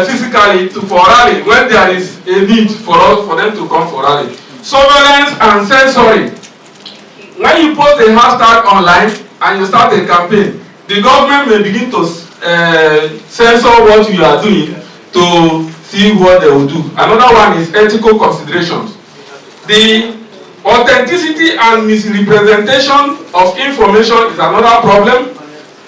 physically for rally when there is a need for them to come for rally. Surveillance and censoring. When you post a hashtag online and you start a campaign, the government may begin to censor what you are doing to see what they will do. Another one is ethical considerations. The authenticity and misrepresentation of information is another problem.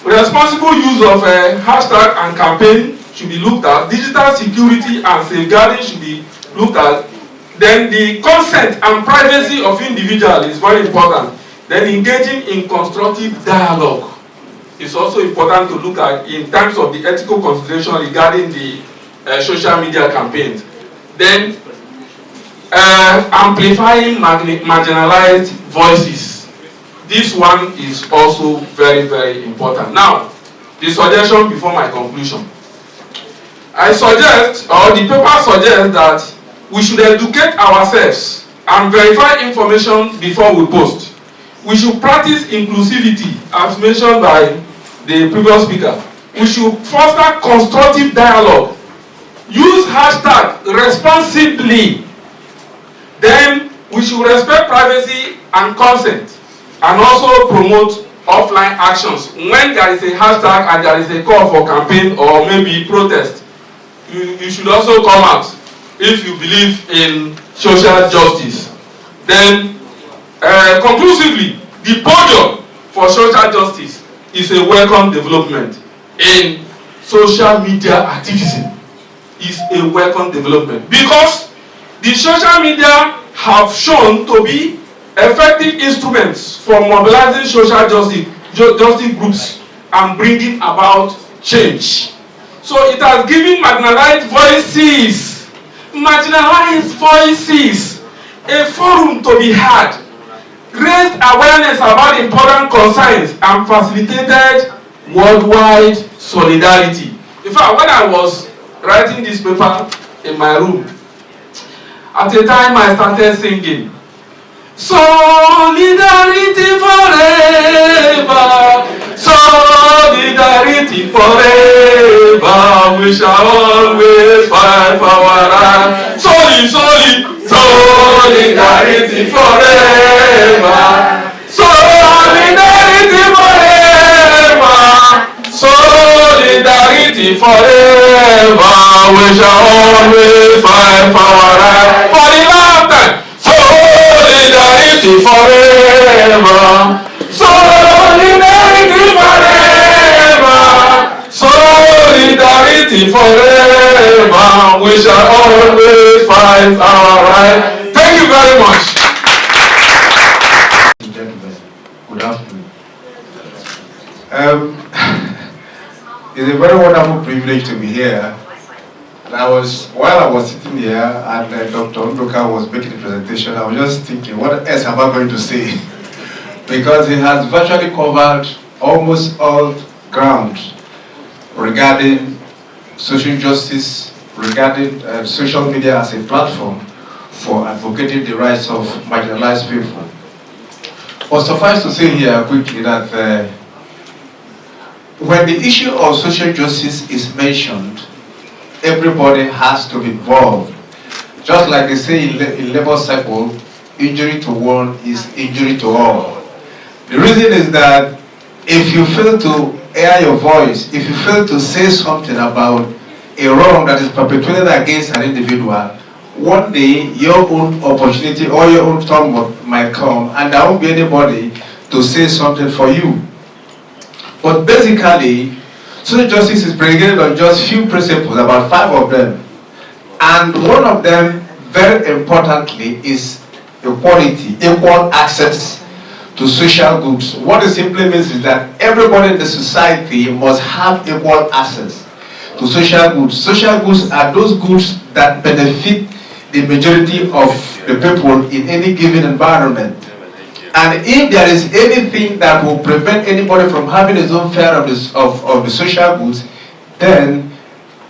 Responsible use of hashtag and campaign should be looked at. Digital security and safeguarding should be looked at. Then the consent and privacy of individuals is very important. Then engaging in constructive dialogue is also important to look at in terms of the ethical consideration regarding the social media campaigns. Then amplifying marginalized voices. This one is also very, very important. Now, the suggestion before my conclusion. I suggest, or the paper suggests, that we should educate ourselves and verify information before we post. We should practice inclusivity, as mentioned by the previous speaker. We should foster constructive dialogue. Use hashtag responsibly. Then we should respect privacy and consent, and also promote offline actions. When there is a hashtag and there is a call for campaign or maybe protest, you should also come out if you believe in social justice. Then, conclusively, the Podium for social justice is a welcome development in social media activism. Is a welcome development because the social media have shown to be effective instruments for mobilizing social justice groups and bringing about change. So it has given marginalized voices a forum to be had, raised awareness about important concerns, and facilitated worldwide solidarity. In fact, when I was writing this paper in my room, at the time I started singing, "Solidarity forever, solidarity forever, we shall always fight for our right. Solidarity forever, solidarity forever, solidarity forever, we shall always fight for our right." For the last time, solidarity forever, solidarity forever, solidarity forever, we shall always fight our right. Thank you very much.
Gentlemen, good afternoon. It's a very wonderful privilege to be here. And while I was sitting here and Dr. Undoka was making the presentation, I was just thinking, what else am I going to say? Because he has virtually covered almost all ground regarding social justice, regarding social media as a platform for advocating the rights of marginalized people. But suffice to say here quickly that when the issue of social justice is mentioned, everybody has to be involved. Just like they say in labor cycle, injury to one is injury to all. The reason is that if you fail to air your voice, if you fail to say something about a wrong that is perpetrated against an individual, one day your own opportunity or your own turn might come and there won't be anybody to say something for you. But basically, social justice is predicated on just few principles, about 5 of them. And one of them, very importantly, is equality, equal access to social goods. What it simply means is that everybody in the society must have equal access to social goods. Social goods are those goods that benefit the majority of the people in any given environment. And if there is anything that will prevent anybody from having his own share of the social goods, then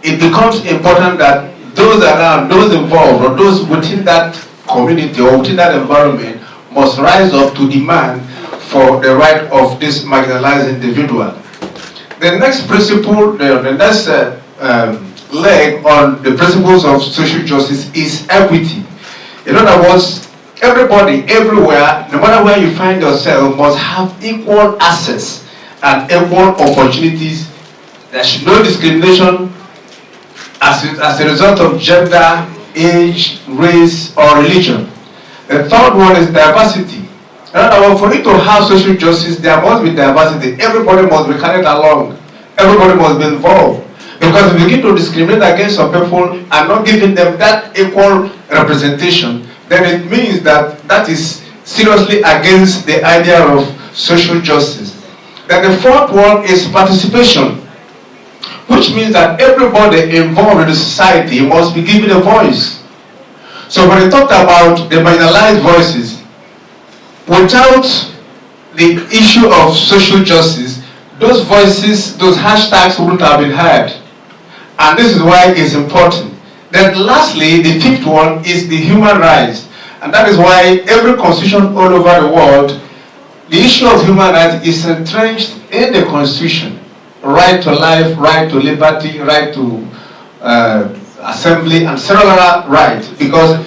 it becomes important that those around, those involved, or those within that community or within that environment must rise up to demand for the right of this marginalized individual. The next principle, the next leg on the principles of social justice is equity. In other words, everybody, everywhere, no matter where you find yourself, must have equal access and equal opportunities. There should be no discrimination as a result of gender, age, race, or religion. The third one is diversity. In other words, for you to have social justice, there must be diversity. Everybody must be carried along. Everybody must be involved. Because if you begin to discriminate against some people and not giving them that equal representation, then it means that that is seriously against the idea of social justice. Then the fourth one is participation, which means that everybody involved in the society must be given a voice. So when we talked about the marginalized voices, without the issue of social justice, those voices, those hashtags wouldn't have been heard. And this is why it's important. Then lastly, the fifth one is the human rights. And that is why every constitution all over the world, the issue of human rights is entrenched in the constitution. Right to life, right to liberty, right to assembly, and several other rights. Because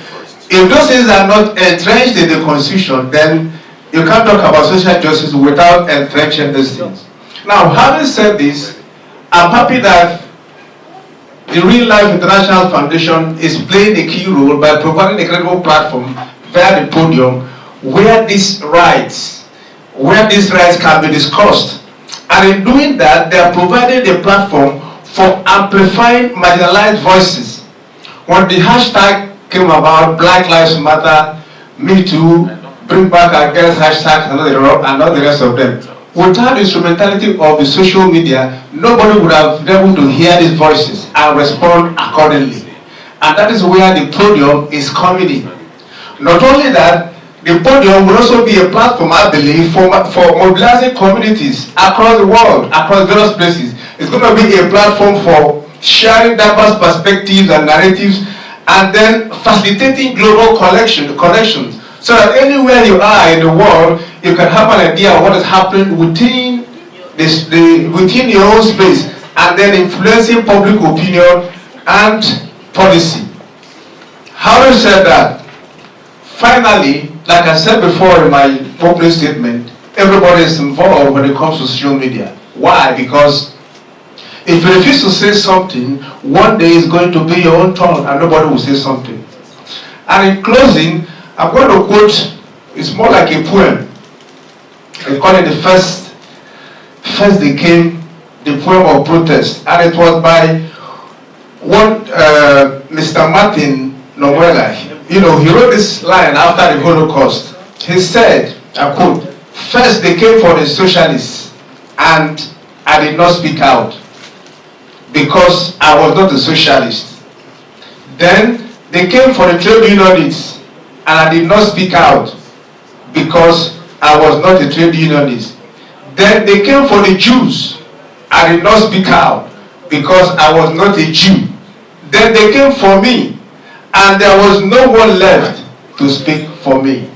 if those things are not entrenched in the constitution, then you can't talk about social justice without entrenching these things. Now, having said this, I'm happy that the Real Life International Foundation is playing a key role by providing a credible platform via the Podium where these rights can be discussed. And in doing that, they are providing a platform for amplifying marginalized voices. When the hashtag came about, Black Lives Matter, Me Too, Bring Back Our Girls hashtag, and all the rest of them, without the instrumentality of the social media, nobody would have been able to hear these voices and respond accordingly. And that is where the Podium is coming in. Not only that, the Podium will also be a platform, I believe, for mobilizing communities across the world, across various places. It's going to be a platform for sharing diverse perspectives and narratives, and then facilitating global connections, so that anywhere you are in the world, you can have an idea of what is happening within your own space, and then influencing public opinion and policy. Having said that, finally, like I said before in my opening statement, everybody is involved when it comes to social media. Why? Because if you refuse to say something, one day it's going to be your own turn and nobody will say something. And in closing, I'm going to quote, it's more like a poem. They call it the first they came, the poem of protest. And it was by one Mr. Martin Nomuela. You know, he wrote this line after the Holocaust. He said, I quote, "First they came for the socialists and I did not speak out because I was not a socialist. Then they came for the trade unionists and I did not speak out because I was not a trade unionist. Then they came for the Jews. I did not speak out because I was not a Jew. Then they came for me and there was no one left to speak for me."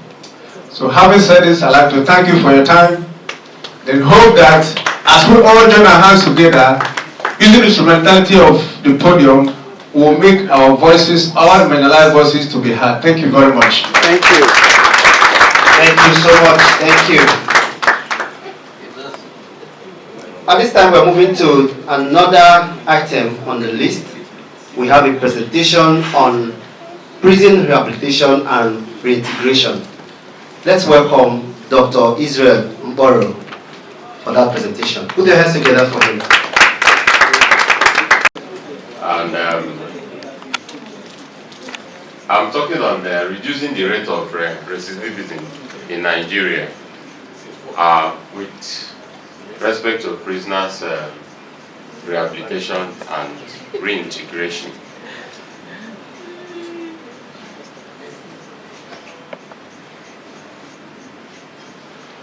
So having said this, I'd like to thank you for your time, then hope that as we all join our hands together, using the instrumentality of the Podium, will make our voices, our marginalized voices, to be heard. Thank you very much.
Thank you. Thank you so much. Thank you. At this time, we're moving to another item on the list. We have a presentation on prison rehabilitation and reintegration. Let's welcome Dr. Israel Mboro for that presentation. Put your hands together for him.
And I'm talking on reducing the rate of recidivism in Nigeria with respect to prisoners' rehabilitation and reintegration.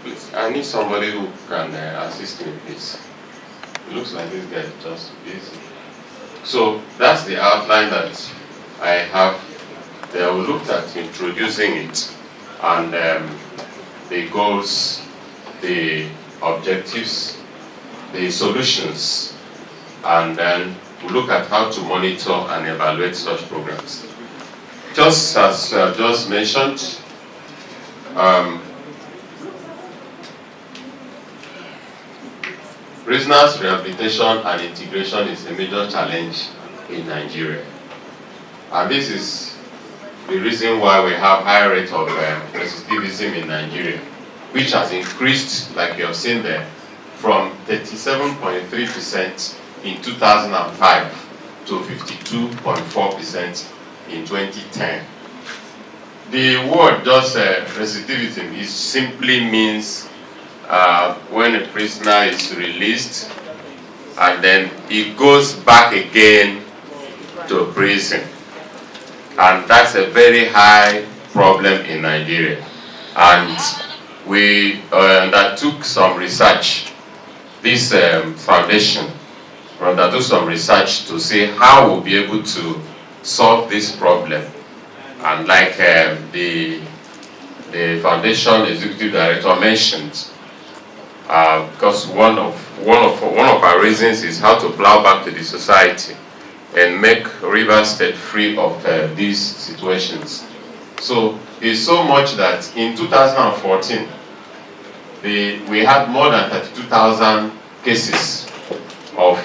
Please, I need somebody who can assist me, please. It looks like this guy is just busy. So that's the outline that I have there. We looked at introducing it and the goals, the objectives, the solutions, and then we look at how to monitor and evaluate such programs. Just as just mentioned, prisoners' rehabilitation and integration is a major challenge in Nigeria. And this is the reason why we have high rate of recidivism in Nigeria, which has increased, like you have seen there, from 37.3% in 2005 to 52.4% in 2010. The word just recidivism is simply means when a prisoner is released and then he goes back again to prison. And that's a very high problem in Nigeria. And we undertook some research. This foundation undertook some research to see how we'll be able to solve this problem. And like the foundation executive director mentioned, because one of our reasons is how to plow back to the society and make Rivers State free of these situations. So it's so much that in 2014 we had more than 32,000 cases of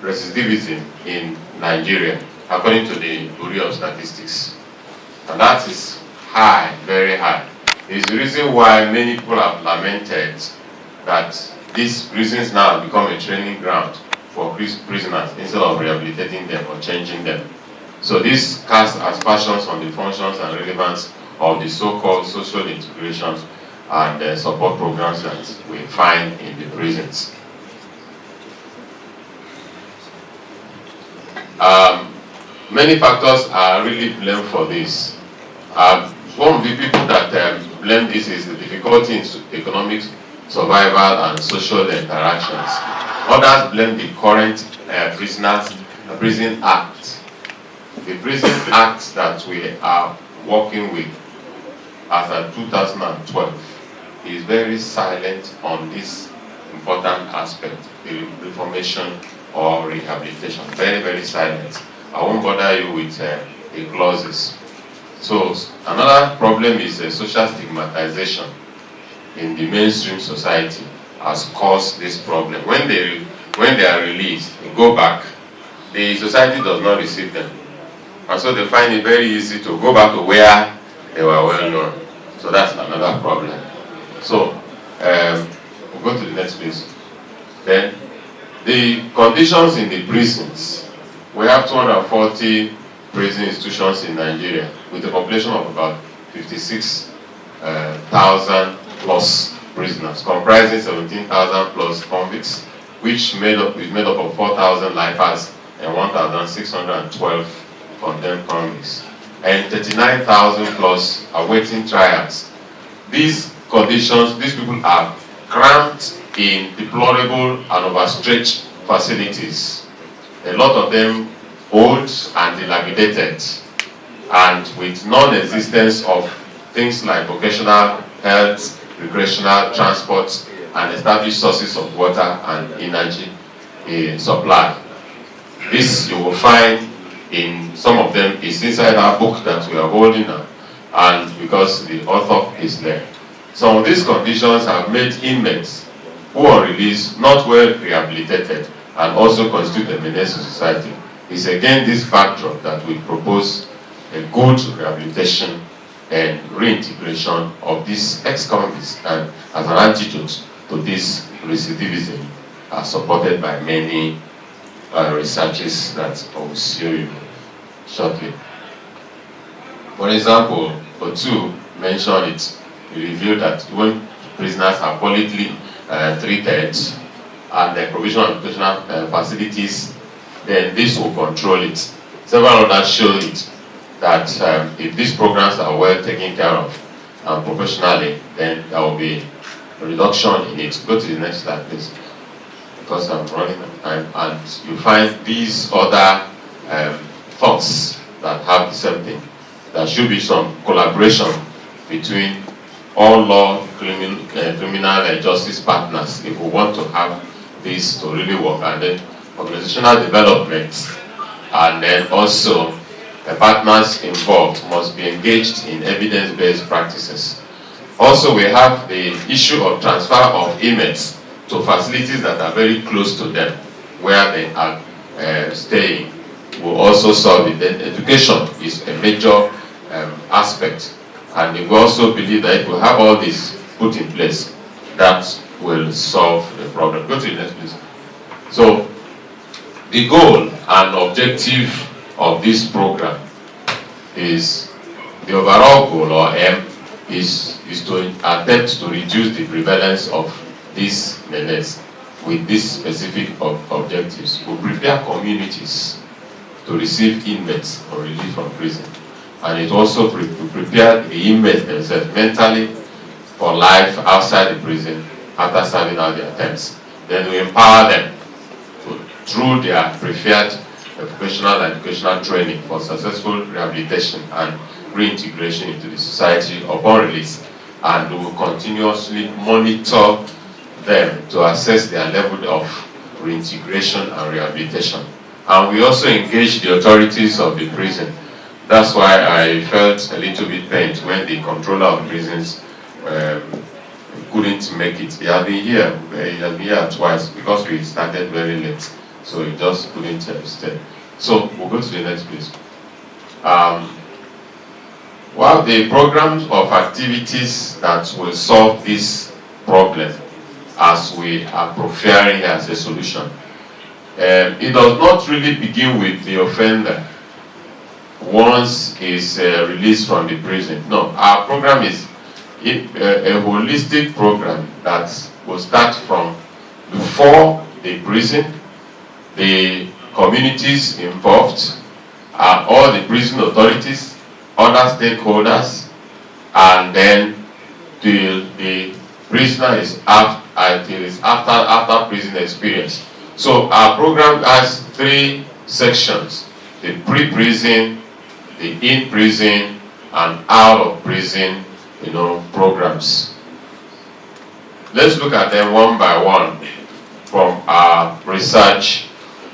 recidivism in Nigeria, according to the Bureau of Statistics. And that is high, very high. It's the reason why many people have lamented that these prisons now have become a training ground for prisoners instead of rehabilitating them or changing them. So this casts aspersions on the functions and relevance of the so-called social integrations and support programs that we find in the prisons. Many factors are really blamed for this. One of the people that blame this is the difficulty in economic survival and social interactions. Others blame the current Prison Act. The Prison Act that we are working with as of 2012 is very silent on this important aspect, the reformation or rehabilitation. Very, very silent. I won't bother you with the clauses. So another problem is social stigmatization in the mainstream society has caused this problem. When they are released, they go back, the society does not receive them. And so they find it very easy to go back to where they were well known. So that's another problem. So we'll go to the next please. Then the conditions in the prisons. We have 240 prison institutions in Nigeria with a population of about 56,000 plus prisoners, comprising 17,000 plus convicts, which is made up of 4,000 lifers and 1,612 condemned convicts, and 39,000 plus awaiting trials. These conditions, these people are cramped in deplorable and overstretched facilities. A lot of them old and dilapidated, and with non-existence of things like vocational health, recreational transport, and established sources of water and energy supply. This you will find in some of them is inside our book that we are holding now, and because the author is there. Some of these conditions have made inmates who are released not well rehabilitated and also constitute a menace to society. It's again this factor that we propose a good rehabilitation and reintegration of these ex-convicts and as an antidote to this recidivism, supported by many researches that I will show you shortly. For example, Poduim mentioned it. He revealed that when prisoners are politically treated and the provision of educational facilities, then this will control it. Several others show it that if these programs are well taken care of professionally, then there will be a reduction in it. Go to the next slide, please. because I'm running out of time, and you find these other thoughts that have the same thing. There should be some collaboration between all law, criminal justice partners if we want to have this to really work, and then organizational development, and then also the partners involved must be engaged in evidence-based practices. Also, we have the issue of transfer of inmates to facilities that are very close to them, where they are staying. Will also solve it. Then education is a major aspect, and we also believe that if we have all this put in place, that will solve the problem. Go to the next, please. So, the goal and objective of this program is, the overall goal or aim is to attempt to reduce the prevalence of these menace with these specific objectives. We prepare communities to receive inmates or release from prison, and it also prepare the inmates themselves mentally for life outside the prison after serving out their terms. Then we empower them through their preferred vocational and educational training for successful rehabilitation and reintegration into the society upon release, and we will continuously monitor them to assess their level of reintegration and rehabilitation. And we also engage the authorities of the prison. That's why I felt a little bit pained when the controller of prisons couldn't make it. He has been here twice because we started very late, so he just couldn't stay. So we'll go to the next, please. Well, the programs of activities that will solve this problem, as we are proffering as a solution, it does not really begin with the offender once he's released from the prison. No, our program is a holistic program that will start from before the prison, the communities involved, all the prison authorities, other stakeholders, and then till the prisoner is after prison experience. So our program has 3 sections: the pre-prison, the in-prison, and out-of-prison, programs. Let's look at them one by one from our research.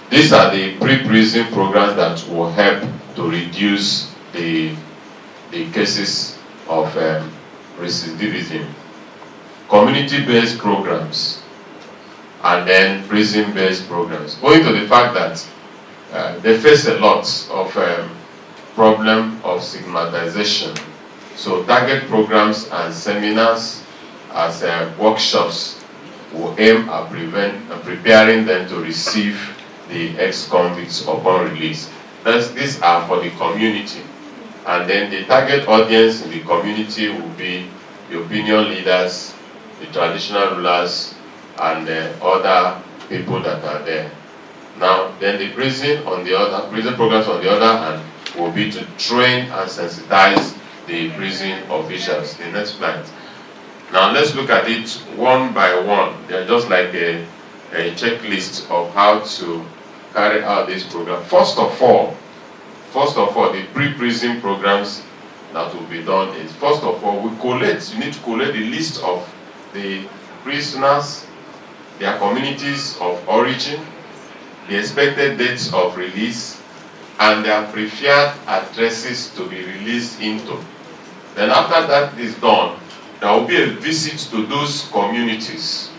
These are the pre-prison programs that will help to reduce the cases of recidivism. Community-based programs, and then prison-based programs, owing to the fact that they face a lot of problem of stigmatization. So target programs and seminars as workshops will aim at preparing them to receive the ex-convicts upon release. These are for the community, and then the target audience in the community will be the opinion leaders, the traditional rulers, and other people that are there. Now, then the prison programs on the other hand will be to train and sensitize the prison officials. The next slide. Now let's look at it one by one. They're just like a checklist of how to carry out this program. First of all, the pre-prison programs that will be done is, first of all, you need to collect the list of the prisoners, their communities of origin, the expected dates of release, and their preferred addresses to be released into. Then after that is done, there will be a visit to those communities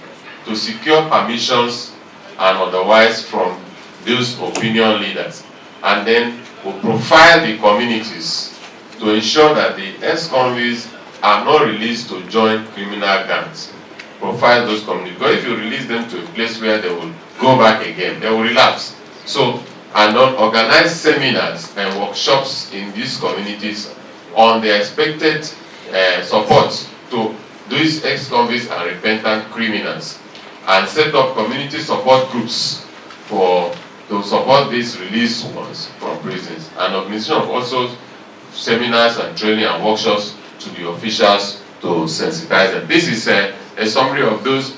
to secure permissions and otherwise from those opinion leaders. And then we'll profile the communities to ensure that the ex-convicts are not released to join criminal gangs. Profile those communities. Because if you release them to a place where they will go back again, they will relapse. So, and then organize seminars and workshops in these communities on the expected support to these ex-convicts and repentant criminals, and set up community support groups to support these released ones from prisons, and organization of also seminars and training and workshops to the officials to sensitize them. This is a summary of those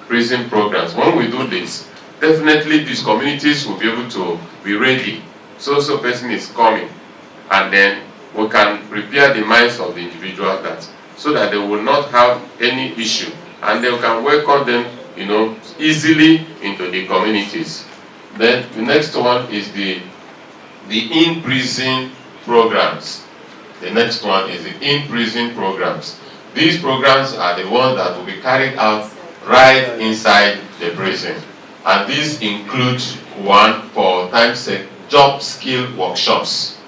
prison programs. When we do this, definitely these communities will be able to be ready. So person is coming, and then we can prepare the minds of the individuals so that they will not have any issue, and they can welcome them, easily into the communities. Then the next one is the in-prison programs. The next one is the in-prison programs. These programs are the ones that will be carried out right inside the prison. And these include, one, for time's sake, job skill workshops.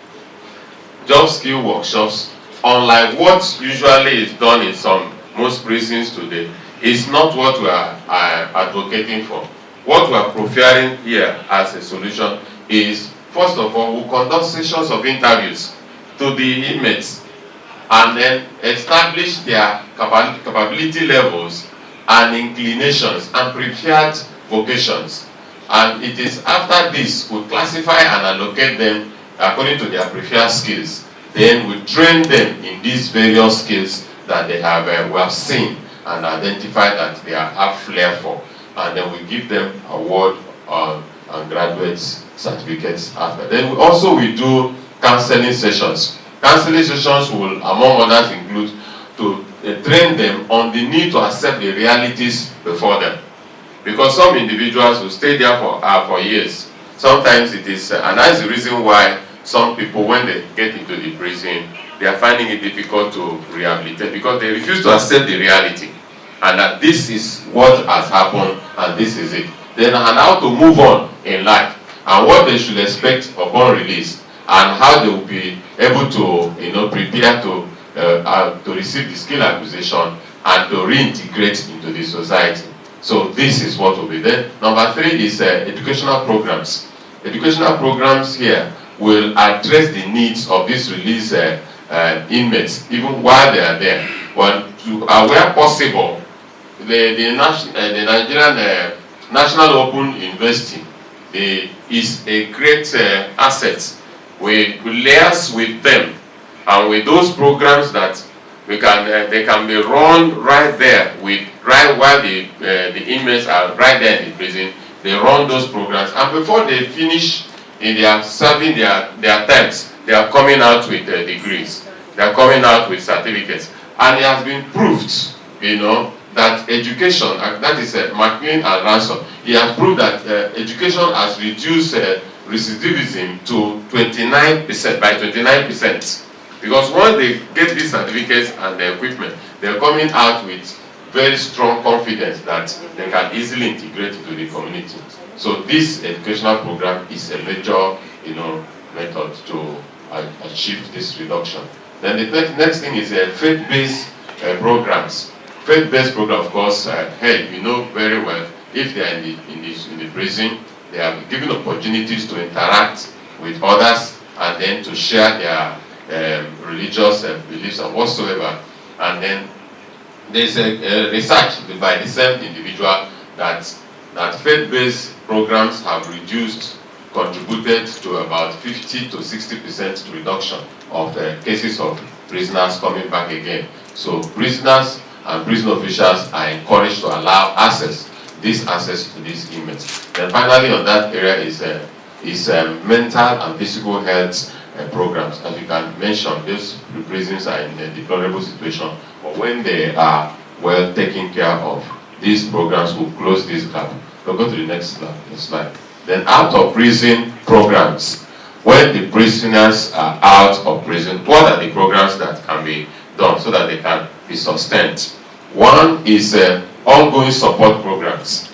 Job skill workshops, unlike what usually is done in most prisons today, is not what we are advocating for. What we are preferring here as a solution is, first of all, we'll conduct sessions of interviews to the inmates and then establish their capability levels and inclinations and preferred vocations. And it is after this we classify and allocate them according to their preferred skills. Then we train them in these various skills that they have we have seen and identified that they have flair for. And then we give them award and graduate certificates after. Then we do counseling sessions. Counseling sessions will, among others, include to train them on the need to accept the realities before them. Because some individuals will stay there for years. Sometimes it is, and that's the reason why some people, when they get into the prison, they are finding it difficult to rehabilitate because they refuse to accept the reality. And that this is what has happened and this is it. Then and how to move on in life and what they should expect upon release and how they will be able to prepare to receive the skill acquisition and to reintegrate into the society. So this is what will be there. Number 3 is educational programs. Educational programs here will address the needs of these released inmates even while they are there. Where possible, the Nigerian National Open University is a great asset. We liaise with them, and with those programs that they can be run right there right while the inmates are right there in the prison. They run those programs, and before they finish in their serving their terms, they are coming out with degrees. They are coming out with certificates, and it has been proved, that education, that is McQueen and Ransom, he has proved that education has reduced recidivism to 29%, by 29%. Because once they get these certificates and the equipment, they're coming out with very strong confidence that they can easily integrate into the community. So this educational program is a major, method to achieve this reduction. Then the next thing is faith-based programs. Faith-based program, of course, you know very well, if they are in the prison, they are given opportunities to interact with others and then to share their religious beliefs and whatsoever. And then there's a research by the same individual that faith-based programs have contributed to about 50 to 60% reduction of cases of prisoners coming back again. So prisoners and prison officials are encouraged to allow this access to these inmates. Then finally on that area is mental and physical health programs. As you can mention, these prisons are in a deplorable situation, but when they are well taken care of, these programs will close this gap. We'll go to the next slide. Then out of prison programs. When the prisoners are out of prison, what are the programs that can be done so that they can be sustained? One is ongoing support programs.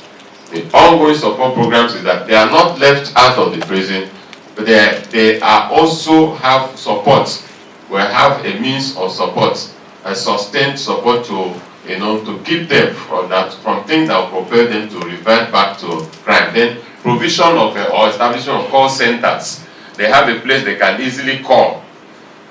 The ongoing support programs is that they are not left out of the prison, but they are also have support. We have a means of support, a sustained support to keep them from things that will propel them to revert back to crime. Then provision of or establishment of call centers. They have a place they can easily call.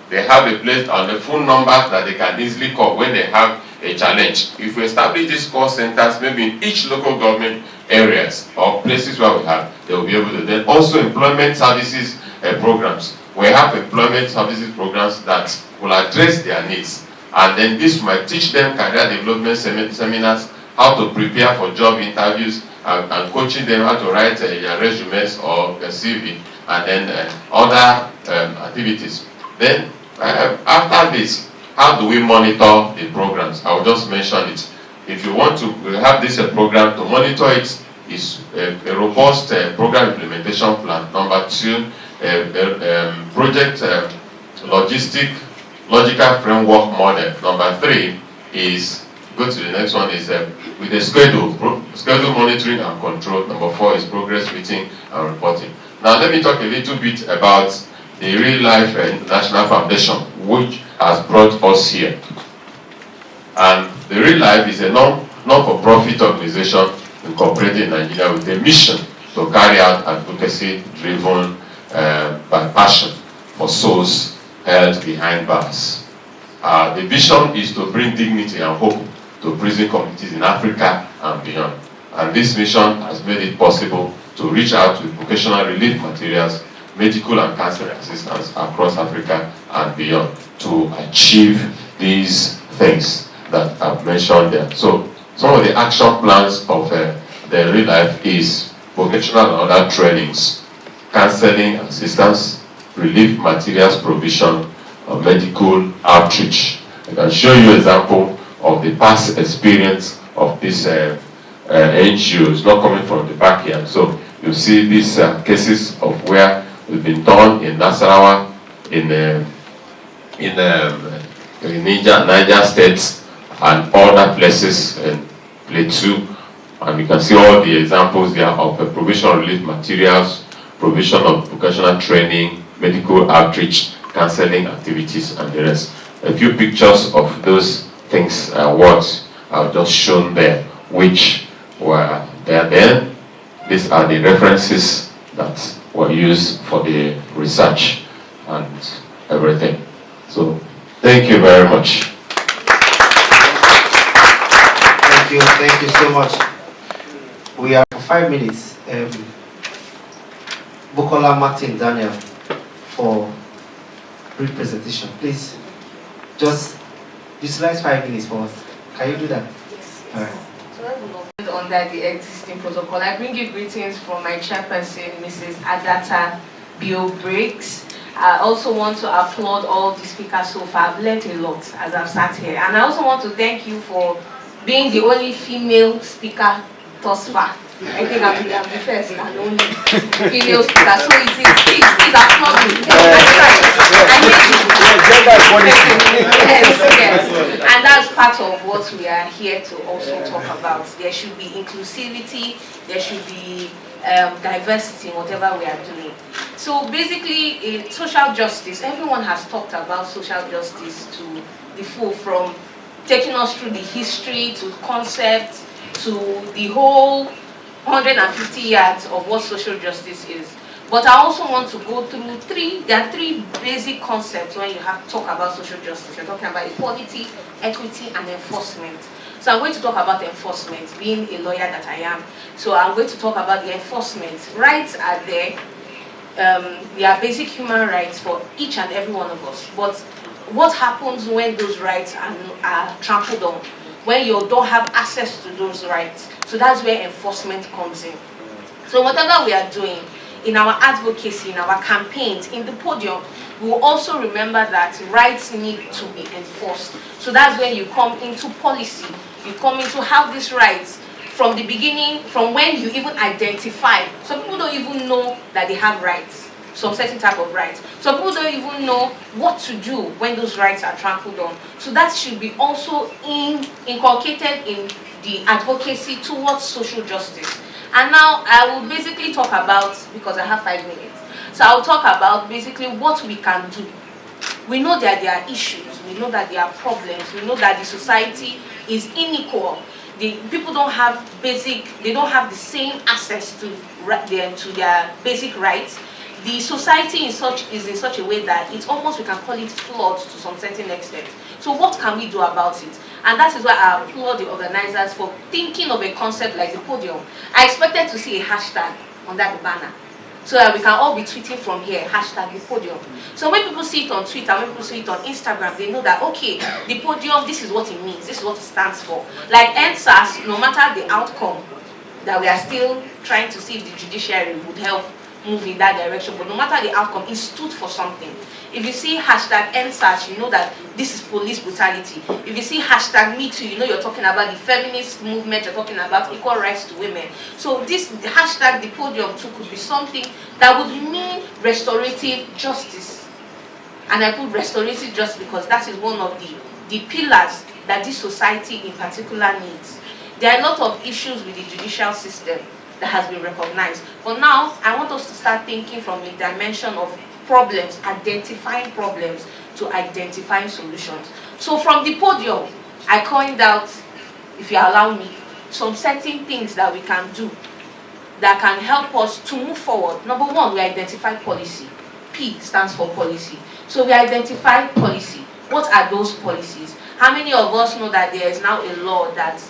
They have a place on the phone numbers that they can easily call when they have a challenge. If we establish these call centers, maybe in each local government areas or places where we have, they will be able to. Then also employment services programs. We have employment services programs that will address their needs. And then this might teach them career development seminars how to prepare for job interviews, and coaching them how to write their resumes or a CV, and then other activities. Then after this, how do we monitor the programs? I will just mention it. If you want to have this program, to monitor it is a robust program implementation plan. Number 2, project logical framework model. Number 3 is, go to the next one, is with a schedule monitoring and control. Number 4 is progress meeting and reporting. Now let me talk a little bit about the Real Life International Foundation, which has brought us here. And the Real Life is a non-for-profit organization incorporated in Nigeria with a mission to carry out advocacy driven by passion for souls held behind bars. The vision is to bring dignity and hope to prison communities in Africa and beyond. And this mission has made it possible to reach out with vocational relief materials, medical and counseling assistance across Africa and beyond to achieve these things that I've mentioned there. So some of the action plans of the Real Life is vocational and other trainings, counseling assistance, relief materials provision, medical outreach. I can show you an example of the past experience of this NGO. It's not coming from the back here. So you see these cases of where we've been done in Nasarawa, in Niger State, and other places in Plateau. And you can see all the examples there of provision of relief materials, provision of vocational training, medical outreach, counseling activities, and the rest. A few pictures of those things are what I've just shown there, which were there then. These are the references that were used for the research and everything. So, thank you very much.
Thank you so much. We have 5 minutes. Bukola Martin Daniel for brief presentation. Please, just utilize 5 minutes for us. Can you do that?
Yes.
All right.
So under the existing protocol, I bring you greetings from my chairperson, Mrs. Adata Bill Briggs. I also want to applaud all the speakers so far. I've learned a lot as I've sat here. And I also want to thank you for being the only female speaker thus far. I think I'm the first and only female speaker. So it's applauding. Yes. And that's part of what we are here to also talk about. There should be inclusivity, there should be diversity in whatever we are doing. So basically, in social justice, everyone has talked about social justice to the full, from taking us through the history to concept to the whole 150 years of what social justice is. But I also want to go through there are three basic concepts when you talk about social justice. You're talking about equality, equity, and enforcement. So I'm going to talk about enforcement, being a lawyer that I am. So I'm going to talk about the enforcement. Rights are there. They are basic human rights for each and every one of us. But what happens when those rights are trampled on? When you don't have access to those rights? So that's where enforcement comes in. So whatever we are doing, in our advocacy, in our campaigns, in the podium, we will also remember that rights need to be enforced. So that's when you come into policy, you come into how these rights, from the beginning, from when you even identify. Some people don't even know that they have rights, some certain type of rights. Some people don't even know what to do when those rights are trampled on. So that should be also inculcated in the advocacy towards social justice. And now I will basically talk about, because I have 5 minutes, so I'll talk about basically what we can do. We know that there are issues, we know that there are problems, we know that the society is unequal. The people don't have they don't have the same access to their basic rights. The society is in such a way that it's almost, we can call it, flawed to some certain extent. So what can we do about it? And that is why I applaud the organizers for thinking of a concept like the podium. I expected to see a hashtag on that banner. so that we can all be tweeting from here, hashtag the podium. So when people see it on Twitter, when people see it on Instagram, they know that, okay, the podium, this is what it means, this is what it stands for. Like NSAS, no matter the outcome, that we are still trying to see if the judiciary would help move in that direction, but no matter the outcome, it stood for something. If you see hashtag NSAS, you know that this is police brutality. If you see hashtag MeToo, you know you're talking about the feminist movement, you're talking about equal rights to women. So this the hashtag the podium too could be something that would mean restorative justice. And I put restorative justice because that is one of the pillars that this society in particular needs. There are a lot of issues with the judicial system that has been recognized. But now, I want us to start thinking from a dimension of problems, identifying problems to identifying solutions. So from the podium, I coined out, if you allow me, some certain things that we can do that can help us to move forward. Number one, we identify policy. P stands for policy. So we identify policy. What are those policies? How many of us know that there is now a law that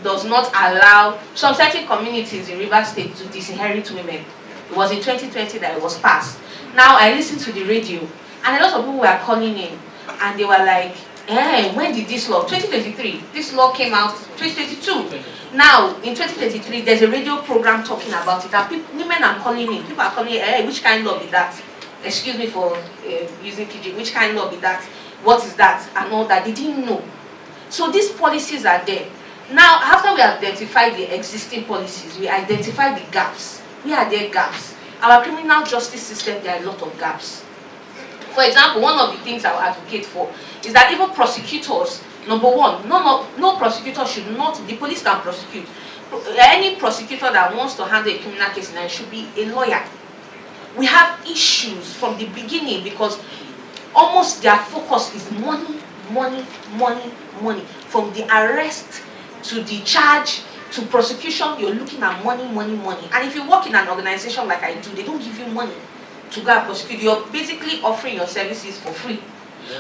does not allow some certain communities in Rivers State to disinherit women? It was in 2020 that it was passed. Now I listened to the radio and a lot of people were calling in and they were like, when did this law? 2023. This law came out 2022. Now in 2023 there's a radio program talking about it and people, women are calling in. People are calling in, which kind of law is that? Excuse me for using PG. Which kind of law is that? What is that? And all that. They didn't know. So these policies are there. Now, after we identify the existing policies, we identify the gaps. Where are there gaps? Our criminal justice system, there are a lot of gaps. For example, one of the things I will advocate for is that even prosecutors, number one, no prosecutor should not, the police can prosecute. Any prosecutor that wants to handle a criminal case now should be a lawyer. We have issues from the beginning because almost their focus is money, money, money, money. From the arrest to the charge, to prosecution, you're looking at money, money, money. And if you work in an organization like I do, they don't give you money to go and prosecute. You're basically offering your services for free.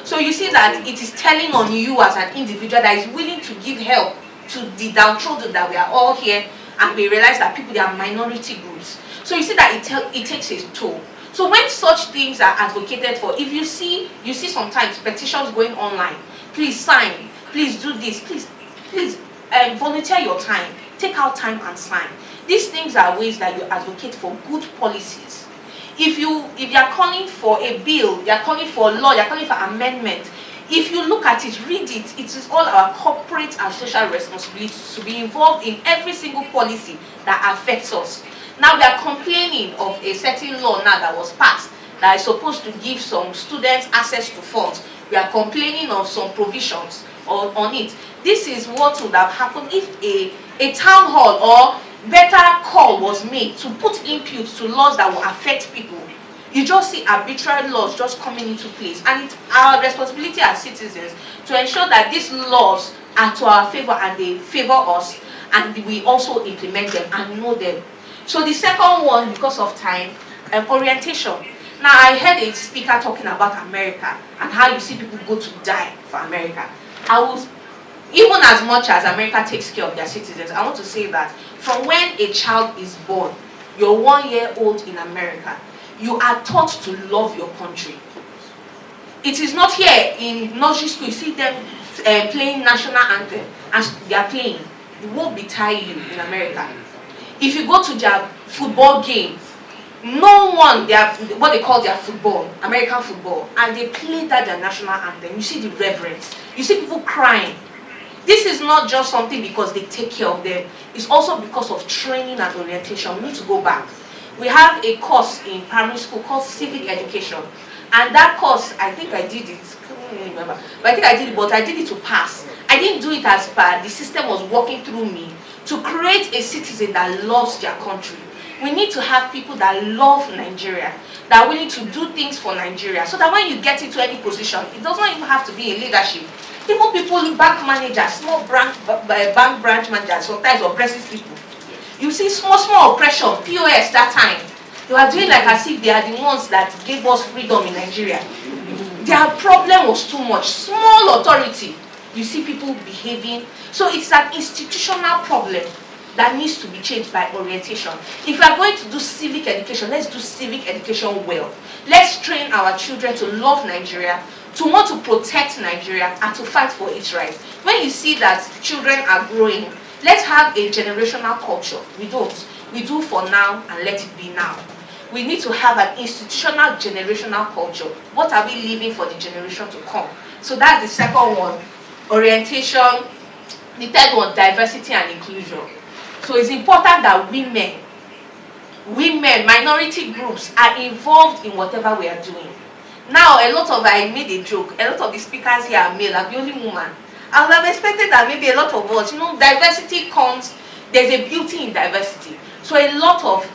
So you see that it is telling on you as an individual that is willing to give help to the downtrodden, that we are all here, and we realize that people, they are minority groups. So you see that it takes a toll. So when such things are advocated for, if you see sometimes petitions going online, please sign, please do this, please volunteer your time, take out time and sign. These things are ways that you advocate for good policies. If you are calling for a bill, you are calling for law, you are calling for amendment, if you look at it, read it, it is all our corporate and social responsibilities to be involved in every single policy that affects us. Now we are complaining of a certain law now that was passed that is supposed to give some students access to funds. We are complaining of some provisions on it. This is what would have happened if a town hall or better call was made to put input to laws that will affect people. You just see arbitrary laws just coming into place, and it's our responsibility as citizens to ensure that these laws are to our favor and they favor us, and we also implement them and know them. So the second one, because of time, orientation. Now I heard a speaker talking about America and how you see people go to die for America. Even as much as America takes care of their citizens, I want to say that from when a child is born, you're 1 year old in America, you are taught to love your country. It is not here in nursery school, you see them playing national anthem as they are playing. It won't be tiring you in America. If you go to their football game, no one, what they call their football, American football, and they play that their national anthem. You see the reverence. You see people crying. This is not just something because they take care of them. It's also because of training and orientation. We need to go back. We have a course in primary school called civic education. And that course, I think I did it. I can't really remember. But I think I did it, but I did it to pass. I didn't do it as per the system was working through me to create a citizen that loves their country. We need to have people that love Nigeria, that are willing to do things for Nigeria, so that when you get into any position, it doesn't even have to be in leadership. Even people, bank managers, small bank branch managers, sometimes oppresses people. You see small oppression, POS that time. They were doing like as if they are the ones that gave us freedom in Nigeria. Their problem was too much. Small authority. You see people behaving. So it's an institutional problem. that needs to be changed by orientation. If we are going to do civic education, let's do civic education well. Let's train our children to love Nigeria, to want to protect Nigeria, and to fight for its rights. When you see that children are growing, let's have a generational culture. We don't. We do for now and let it be now. We need to have an institutional generational culture. What are we leaving for the generation to come? So that's the second one, orientation. The third one, diversity and inclusion. So it's important that women, minority groups are involved in whatever we are doing. Now, I made a joke, a lot of the speakers here are male, I'm the only woman. I would have expected that maybe a lot of us, diversity comes, there's a beauty in diversity. So a lot of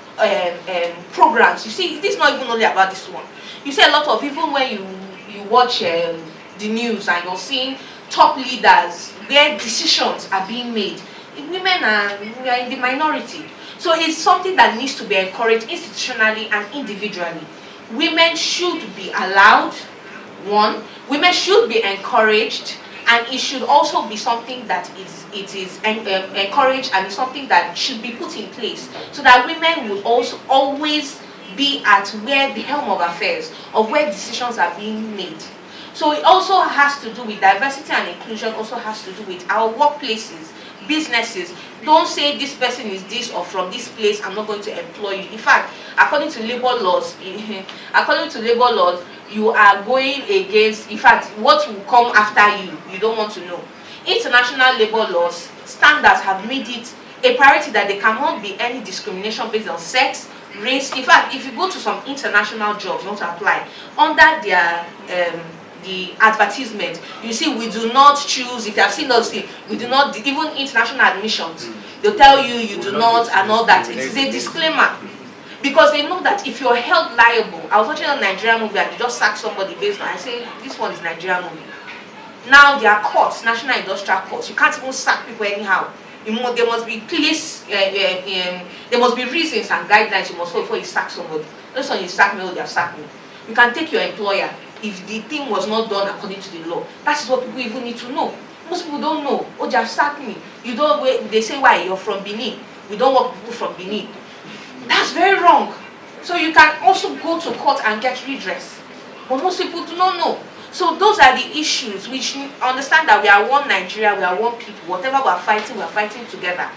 programs, you see, this is not even only about this one. You see a lot of, even when you watch the news and you're seeing top leaders where decisions are being made, women are in the minority. So it's something that needs to be encouraged institutionally and individually. Women should be allowed, one, women should be encouraged, and it should also be something that is encouraged, and it's something that should be put in place so that women will also always be at where the helm of affairs, of where decisions are being made. So it also has to do with diversity and inclusion, also has to do with our workplaces, businesses. Don't say this person is this or from this place, I'm not going to employ you. In fact, according to labor laws, you are going against, in fact, what will come after you, you don't want to know. International labor laws, standards have made it a priority that there cannot be any discrimination based on sex, race. In fact, if you go to some international jobs, you want to apply, under their the advertisement, you see, we do not choose, if you have seen those things, we do not, even international admissions, they'll tell you, you do not, and all that. It is a disclaimer. Because they know that if you're held liable, I was watching a Nigerian movie and they just sacked somebody based on, I say, this one is Nigerian movie. Now there are courts, national industrial courts, you can't even sack people anyhow. There must be there must be reasons and guidelines you must follow before you sack somebody. That's when you sack me or they have sacked me. You can take your employer if the thing was not done according to the law. That is what people even need to know. Most people don't know. Oh, they have sacked me. You don't wait. They say, why? You're from Benin. We don't want people from Benin. That's very wrong. So you can also go to court and get redress. But most people do not know. So those are the issues which understand that we are one Nigeria, we are one people. Whatever we are fighting together.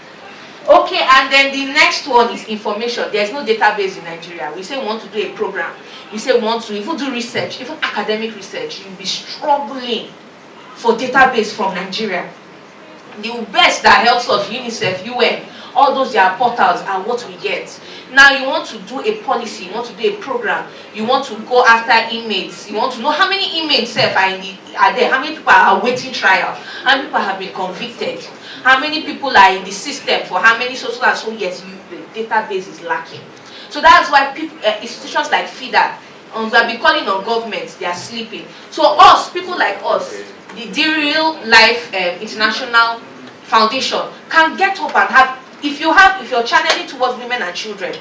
Okay, and then the next one is information. There is no database in Nigeria. We say we want to do a program. We say we want to even do research, even academic research. You'll be struggling for database from Nigeria. The best that helps us, UNICEF, UN, all those their portals are what we get. Now you want to do a policy, you want to do a program, you want to go after inmates, you want to know how many inmates are there, how many people are awaiting trial, how many people have been convicted, how many people are in the system for how many so and so years. The database is lacking. So that's why people, institutions like FIDA, we have been calling on governments, they are sleeping. So us, people like us, the Real Life International Foundation can get up and have, if you're channeling towards women and children,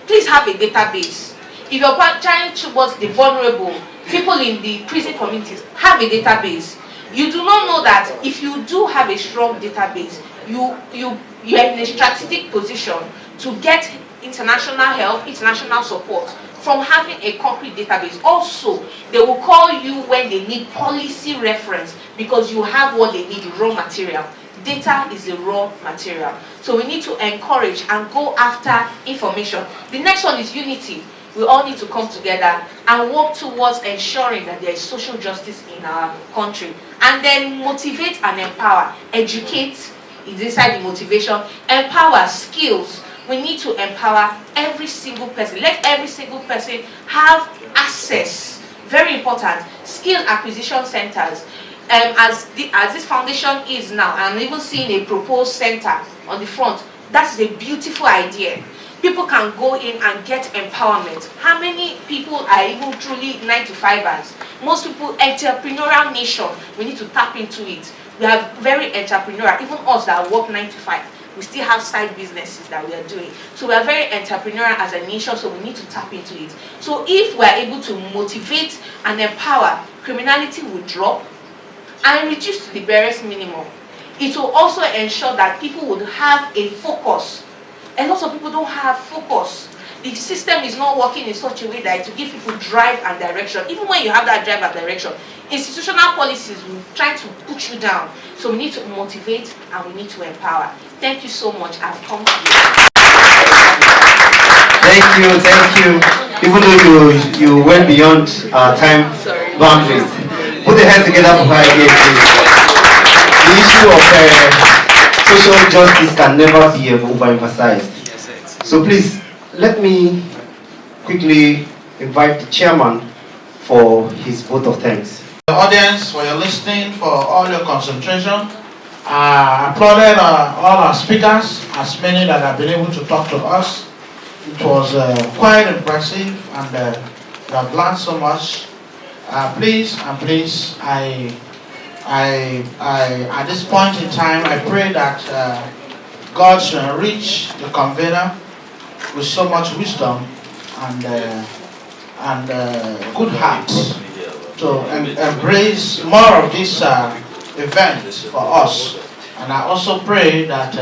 please have a database. If you're channeling towards the vulnerable, people in the prison communities, have a database. You do not know that if you do have a strong database, you're in a strategic position to get international help, international support from having a concrete database. Also, they will call you when they need policy reference because you have what they need, raw material. Data is the raw material. So we need to encourage and go after information. The next one is unity. We all need to come together and work towards ensuring that there is social justice in our country. And then motivate and empower. Educate is inside the motivation. Empower skills. We need to empower every single person. Let every single person have access. Very important. Skill acquisition centers. As this foundation is now, and even seeing a proposed center on the front, that's a beautiful idea. People can go in and get empowerment. How many people are even truly 9-to-5ers? Most people, entrepreneurial nation, we need to tap into it. We are very entrepreneurial. Even us that work 9 to 5, we still have side businesses that we are doing. So we are very entrepreneurial as a nation, so we need to tap into it. So if we are able to motivate and empower, criminality will drop and reduce to the barest minimum. It will also ensure that people would have a focus. A lot of people don't have focus. The system is not working in such a way that it will give people drive and direction. Even when you have that drive and direction, institutional policies will try to put you down. So we need to motivate and we need to empower. Thank you so much. I've come to you.
Thank you. Even though you went beyond our time boundaries. Put your hands together for her again, please. The issue of social justice can never be overemphasized. So please, let me quickly invite the chairman for his vote of thanks.
The audience, for your listening, for all your concentration. I applauded all our speakers, as many that have been able to talk to us. It was quite impressive, and we have learned so much. Please, at this point in time, I pray that God should enrich the convener with so much wisdom and good heart to embrace more of this event for us. And I also pray that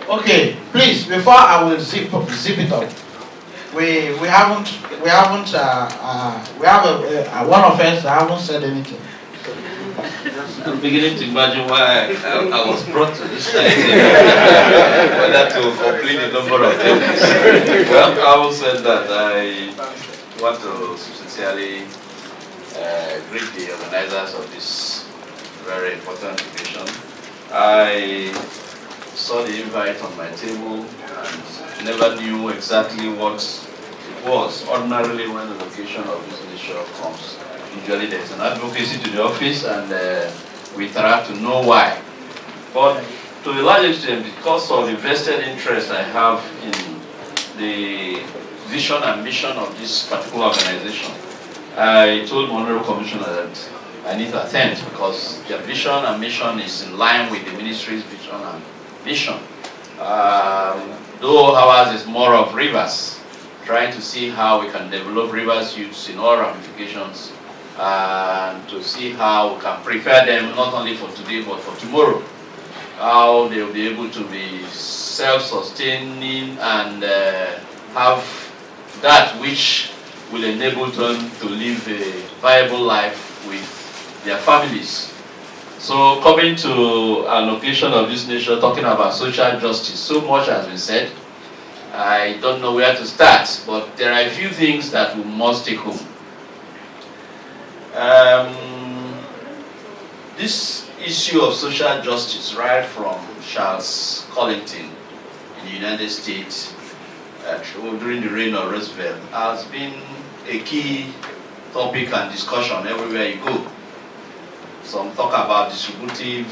okay, please, before I will zip it up, we have one of us that haven't said anything.
I'm beginning to imagine why I was brought to this side whether to complete the number of things. Well, I will say that I want to sincerely greet the organizers of this very important occasion. I saw the invite on my table and never knew exactly what it was. Ordinarily, when the location of this nature comes, usually there's an advocacy to the office and we try to know why. But to a large extent, because of the vested interest I have in the vision and mission of this particular organization, I told my Honorable Commissioner that I need to attend because their vision and mission is in line with the ministry's vision and mission. Though ours is more of rivers, trying to see how we can develop rivers youths in all ramifications and to see how we can prepare them not only for today but for tomorrow. How they will be able to be self-sustaining and have that which will enable them to live a viable life with their families. So coming to an occasion of this nature, talking about social justice, so much has been said. I don't know where to start, but there are a few things that we must take home. This issue of social justice, right from Charles Collington in the United States during the reign of Roosevelt, has been a key topic and discussion everywhere you go. Some talk about distributive,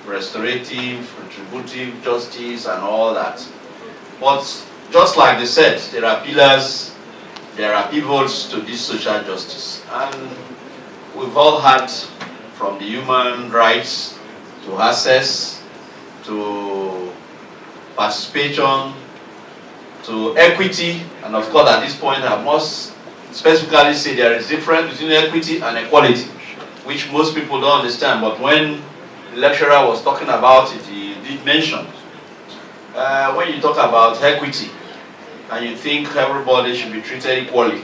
restorative, retributive justice and all that. But just like they said, there are pillars, there are pivots to this social justice. And we've all had from the human rights to access, to participation, to equity, and of course at this point I must specifically say there is a difference between equity and equality, which most people don't understand, but when the lecturer was talking about it, he did mention. When you talk about equity, and you think everybody should be treated equally,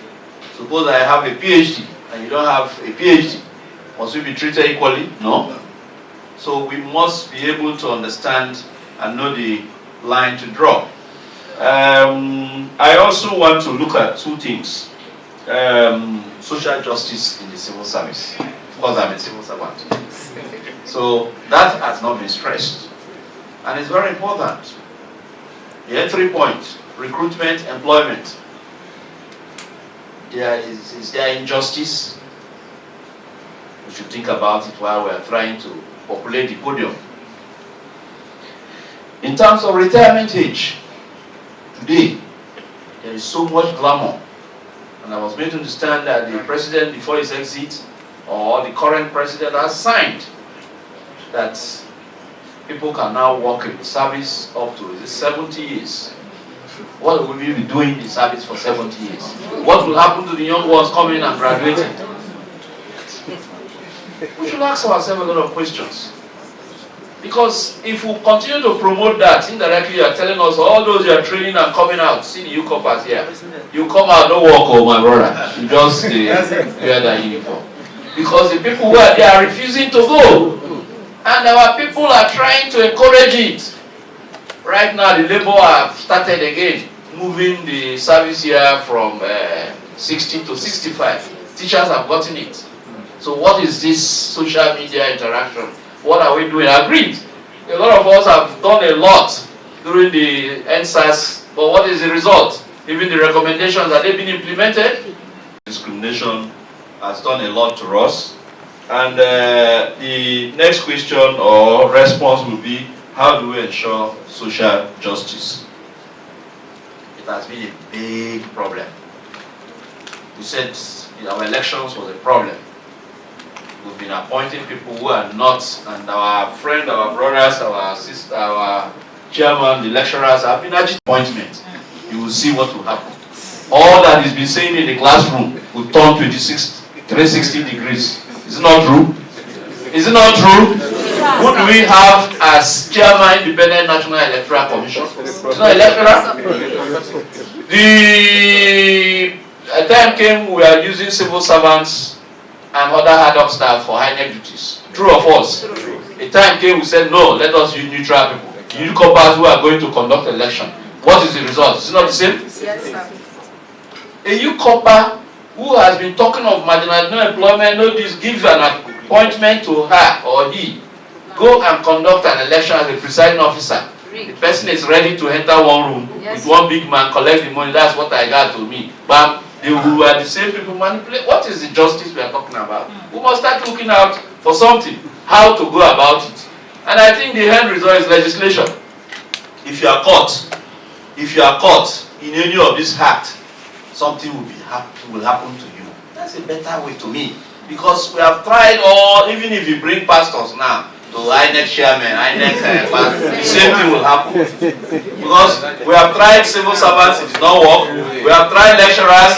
suppose I have a PhD, and you don't have a PhD, must we be treated equally? No. So we must be able to understand and know the line to draw. I also want to look at two things. Social justice in the civil service. Of course, I'm a civil servant. So that has not been stressed. And it's very important. The entry point, recruitment, employment. Is there injustice? We should think about it while we are trying to populate the podium. In terms of retirement age, today, there is so much glamour. And I was made to understand that the president, before his exit, or the current president has signed that people can now work in the service up to 70 years. What will we be doing in service for 70 years? What will happen to the young ones coming and graduating? We should ask ourselves a lot of questions. Because if we continue to promote that, indirectly you are telling us all those you are training and coming out. See the U-Coppers here. You come out, don't walk, oh my brother. You just wear that uniform. Because the people who are there are refusing to go. And our people are trying to encourage it. Right now, the Labour have started again, moving the service year from 60 to 65. Teachers have gotten it. So what is this social media interaction? What are we doing? Agreed. A lot of us have done a lot during the NSAS, but what is the result? Even the recommendations, have they been implemented? Discrimination has done a lot to us. And the next question or response will be, how do we ensure social justice? It has been a big problem. We said our elections was a problem. We've been appointing people who are not, and our friends, our brothers, our sisters, our chairman, the lecturers have been agitated appointment. You will see what will happen. All that is been saying in the classroom will turn 360 degrees. Is it not true? Is it not true? Who do we have as chairman, Independent National Electoral Commission? It's not electoral. The time came we are using civil servants and other ad hoc staff for high-neck duties. True or false? A time came we said, no, let us use neutral people. Newcomers who are going to conduct election. What is the result? Is it not the same?
Yes, sir.
A newcomer who has been talking of marginal no employment, no this, give an appointment to her or he. Go and conduct an election as a presiding officer. The person is ready to enter one room with one big man, collect the money. That's what I got to me. But they were the same people manipulate. What is the justice we are talking about? We must start looking out for something, how to go about it. And I think the end result is legislation. If you are caught in any of this act, something will happen to you. That's a better way to me. Because we have tried all, even if you bring pastors now, to INEC chairman, INEC pastor, the same thing will happen. Because we have tried civil servants, it did not work. We have tried lecturers,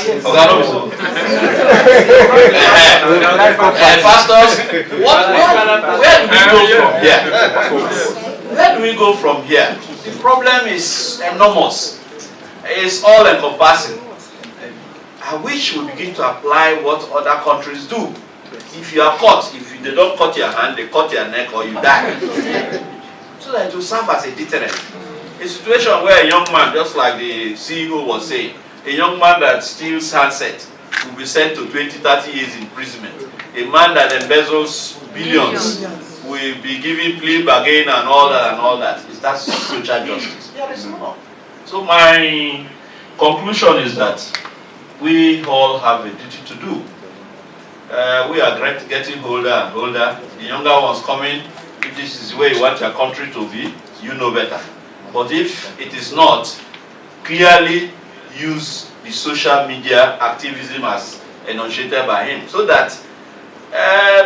pastors. Where do we go from here? The problem is enormous. It's all encompassing. I wish we begin to apply what other countries do. If you are caught, if they don't cut your hand, they cut your neck or you die. So that it will serve as a deterrent. A situation where a young man, just like the CEO was saying, a young man that steals handset will be sent to 20, 30 years imprisonment. A man that embezzles billions will be given plea bargain and all that. Is that social justice? Yeah, it's not. So my conclusion is that we all have a duty to do. We are getting older and older. The younger ones coming, if this is the way you want your country to be, you know better. But if it is not, clearly use the social media activism as enunciated by him. So that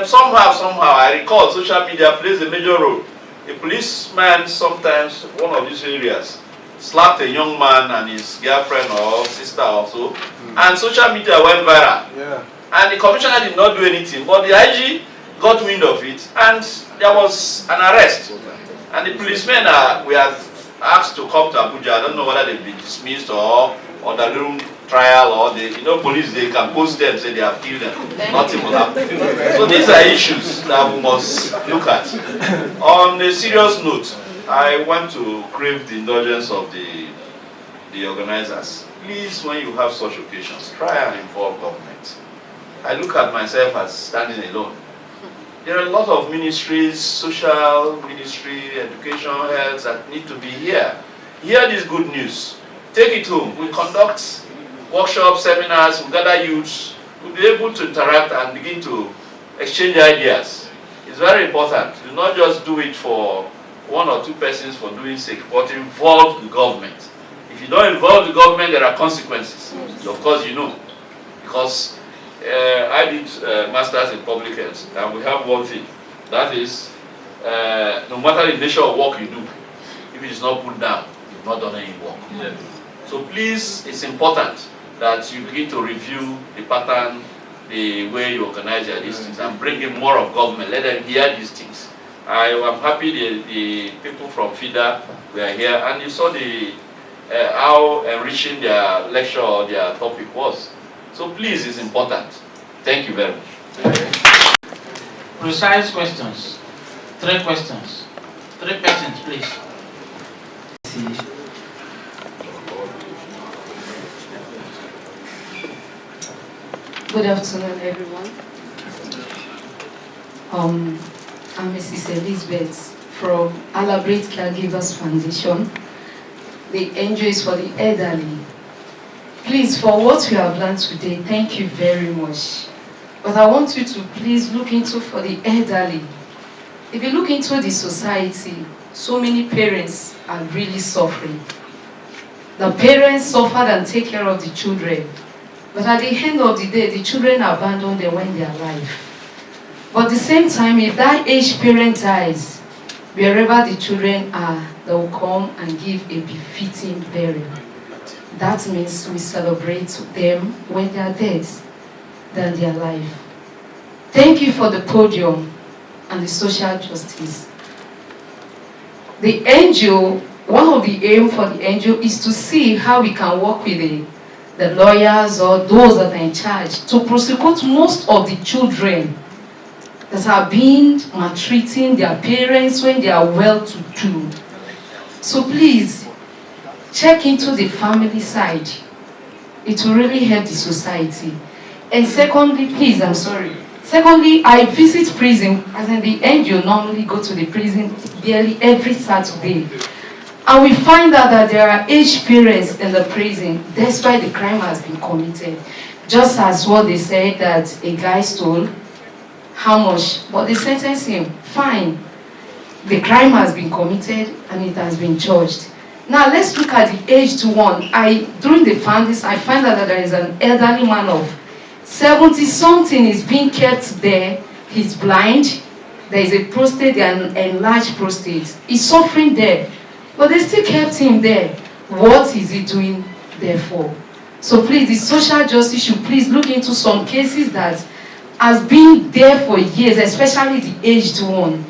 somehow, I recall social media plays a major role. A policeman sometimes, one of these areas, slapped a young man and his girlfriend or sister or so, and social media went viral. Yeah. And the commissioner did not do anything, but the IG got wind of it, and there was an arrest. And the policemen we have asked to come to Abuja. I don't know whether they've been dismissed or the room trial, or police, they can post them, say they have killed them. Nothing will happen. So these are issues that we must look at. On a serious note, I want to crave the indulgence of the organizers. Please, when you have such occasions, try and involve government. I look at myself as standing alone. There are a lot of ministries, social ministry, education, health, that need to be here. Hear this good news. Take it home. We conduct workshops, seminars, we gather youths. We'll be able to interact and begin to exchange ideas. It's very important. Do not just do it for one or two persons for doing sake, but involve the government. If you don't involve the government, there are consequences. Of course, you know. Because I did masters in public health, and we have one thing. That is, no matter the nature of work you do, if it is not put down, you've not done any work. Yeah. So please, it's important that you begin to review the pattern the way you organize these things and bring in more of government. Let them hear these things. I am happy the people from FIDA were here, and you saw how enriching their lecture or their topic was. So please, it's important. Thank you very much.
Precise questions. 3 questions. 3 persons, please.
Good afternoon, everyone. I'm Mrs. Elizabeth from Elaborate Caregivers Foundation. The NGO is for the elderly. Please, for what we have learned today, thank you very much. But I want you to please look into for the elderly. If you look into the society, so many parents are really suffering. The parents suffer and take care of the children. But at the end of the day, the children abandon them when they are alive. But at the same time, if that aged parent dies, wherever the children are, they will come and give a befitting burial. That means we celebrate them when they are dead than they are alive. Thank you for the podium and the social justice. The NGO, one of the aims for the NGO is to see how we can work with the lawyers or those that are in charge to prosecute most of the children that are being maltreating their parents when they are well-to-do. So please, check into the family side. It will really help the society. And secondly, please, I'm sorry. Secondly, I visit prison, as in the NGO normally go to the prison nearly every Saturday. And we find out that there are aged parents in the prison, despite the crime has been committed. Just as what they said that a guy stole, how much? But they sentenced him, fine. The crime has been committed and it has been judged. Now let's look at the aged one. During the findings, I find out that there is an elderly man of 70-something is being kept there. He's blind. There is a prostate, an enlarged prostate. He's suffering there. But they still kept him there. What is he doing there for? So please, the social justice should please look into some cases that has been there for years, especially the aged one.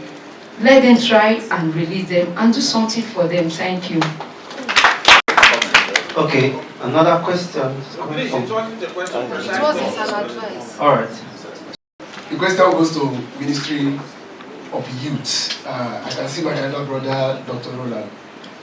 Let them try and release them and do something for them. Thank you.
Okay, another question.
Please, it wasn't a question.
It was an advice.
All right.
The question goes to Ministry of Youth. I can see my elder brother, Dr. Roland,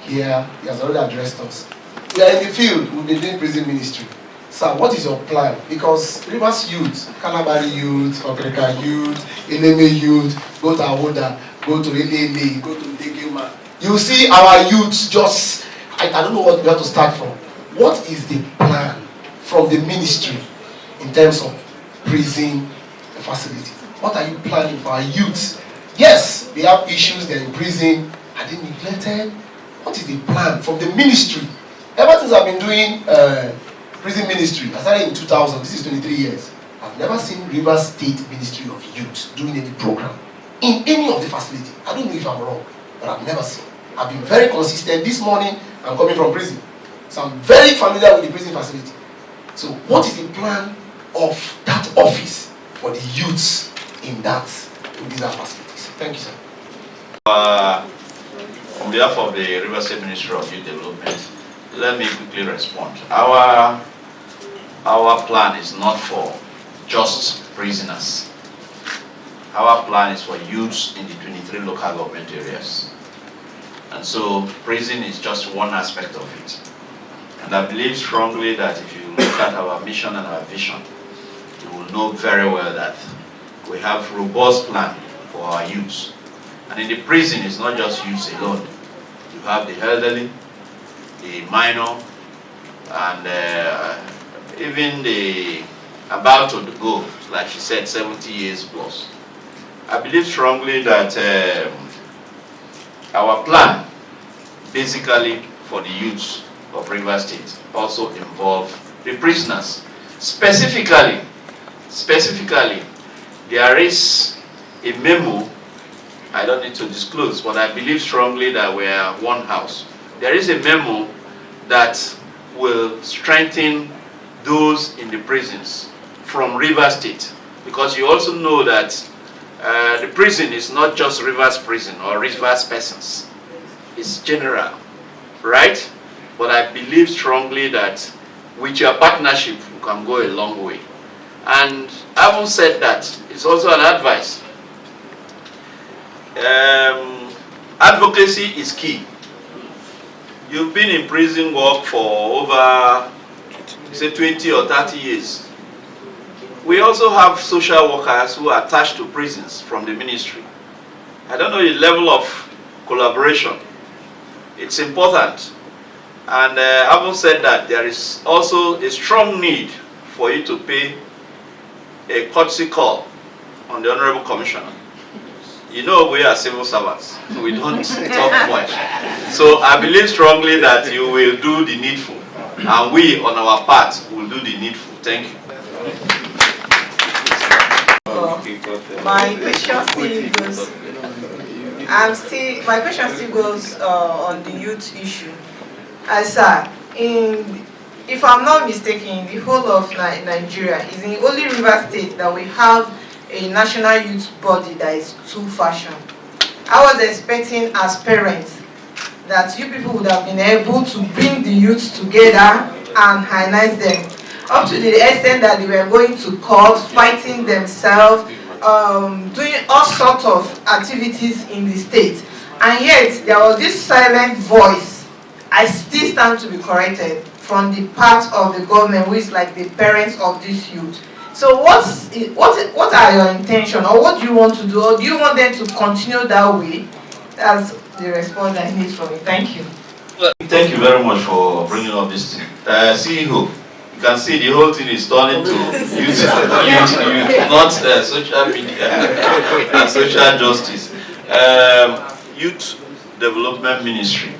here. He has already addressed us. We are in the field. We've been doing prison ministry. Sir, what is your plan? Because Rivers Youth, Calabari Youth, Okreka Youth, Eleme Youth, go to Awoda, go to Eleme, go to Degema. You see our youth just, I don't know what we have to start from. What is the plan from the ministry in terms of prison facility? What are you planning for our youth? Yes, they have issues, they're in prison. Are they neglected? What is the plan from the ministry? Ever since I've been doing prison ministry, I started in 2000, this is 23 years. I've never seen Rivers State Ministry of Youth doing any program in any of the facility. I don't know if I'm wrong, but I've never seen. I've been very consistent. This morning, I'm coming from prison. So I'm very familiar with the prison facility. So what is the plan of that office for the youths in these facilities? Thank you, sir.
On behalf of the River State Ministry of Youth Development, let me quickly respond. Our plan is not for just prisoners. Our plan is for youths in the 23 local government areas. And so prison is just one aspect of it. And I believe strongly that if you look at our mission and our vision, you will know very well that we have a robust plan for our youths. And in the prison, it's not just youths alone. You have the elderly, the minor, and even the about to go, like she said, 70 years plus. I believe strongly that our plan, basically for the youths of Rivers State, also involve the prisoners. Specifically, there is a memo, I don't need to disclose, but I believe strongly that we are one house. There is a memo that will strengthen those in the prisons from Rivers State, because you also know that the prison is not just Rivers Prison or Rivers persons. It's general, right? But I believe strongly that with your partnership, you can go a long way. And having said that, it's also an advice. Advocacy is key. You've been in prison work for over, say, 20 or 30 years. We also have social workers who are attached to prisons from the ministry. I don't know the level of collaboration. It's important. And having said that, there is also a strong need for you to pay a courtesy call on the Honorable Commissioner. You know, we are civil servants. We don't talk much. So I believe strongly that you will do the needful. And we, on our part, will do the needful. Thank you.
My question still goes on the youth issue. Sir, if I'm not mistaken, the whole of Nigeria is in only Rivers State that we have a national youth body that is two-fashioned. I was expecting as parents that you people would have been able to bring the youth together and harness them, up to the extent that they were going to court, fighting themselves, doing all sorts of activities in the state. And yet, there was this silent voice, I still stand to be corrected, from the part of the government, who is like the parents of this youth. So what are your intentions, or what do you want to do, or do you want them to continue that way? That's the response I need from you. Thank you.
Thank you very much for bringing up this thing. CEO, you can see the whole thing is turning to youth, not social media and social justice. Youth Development Ministry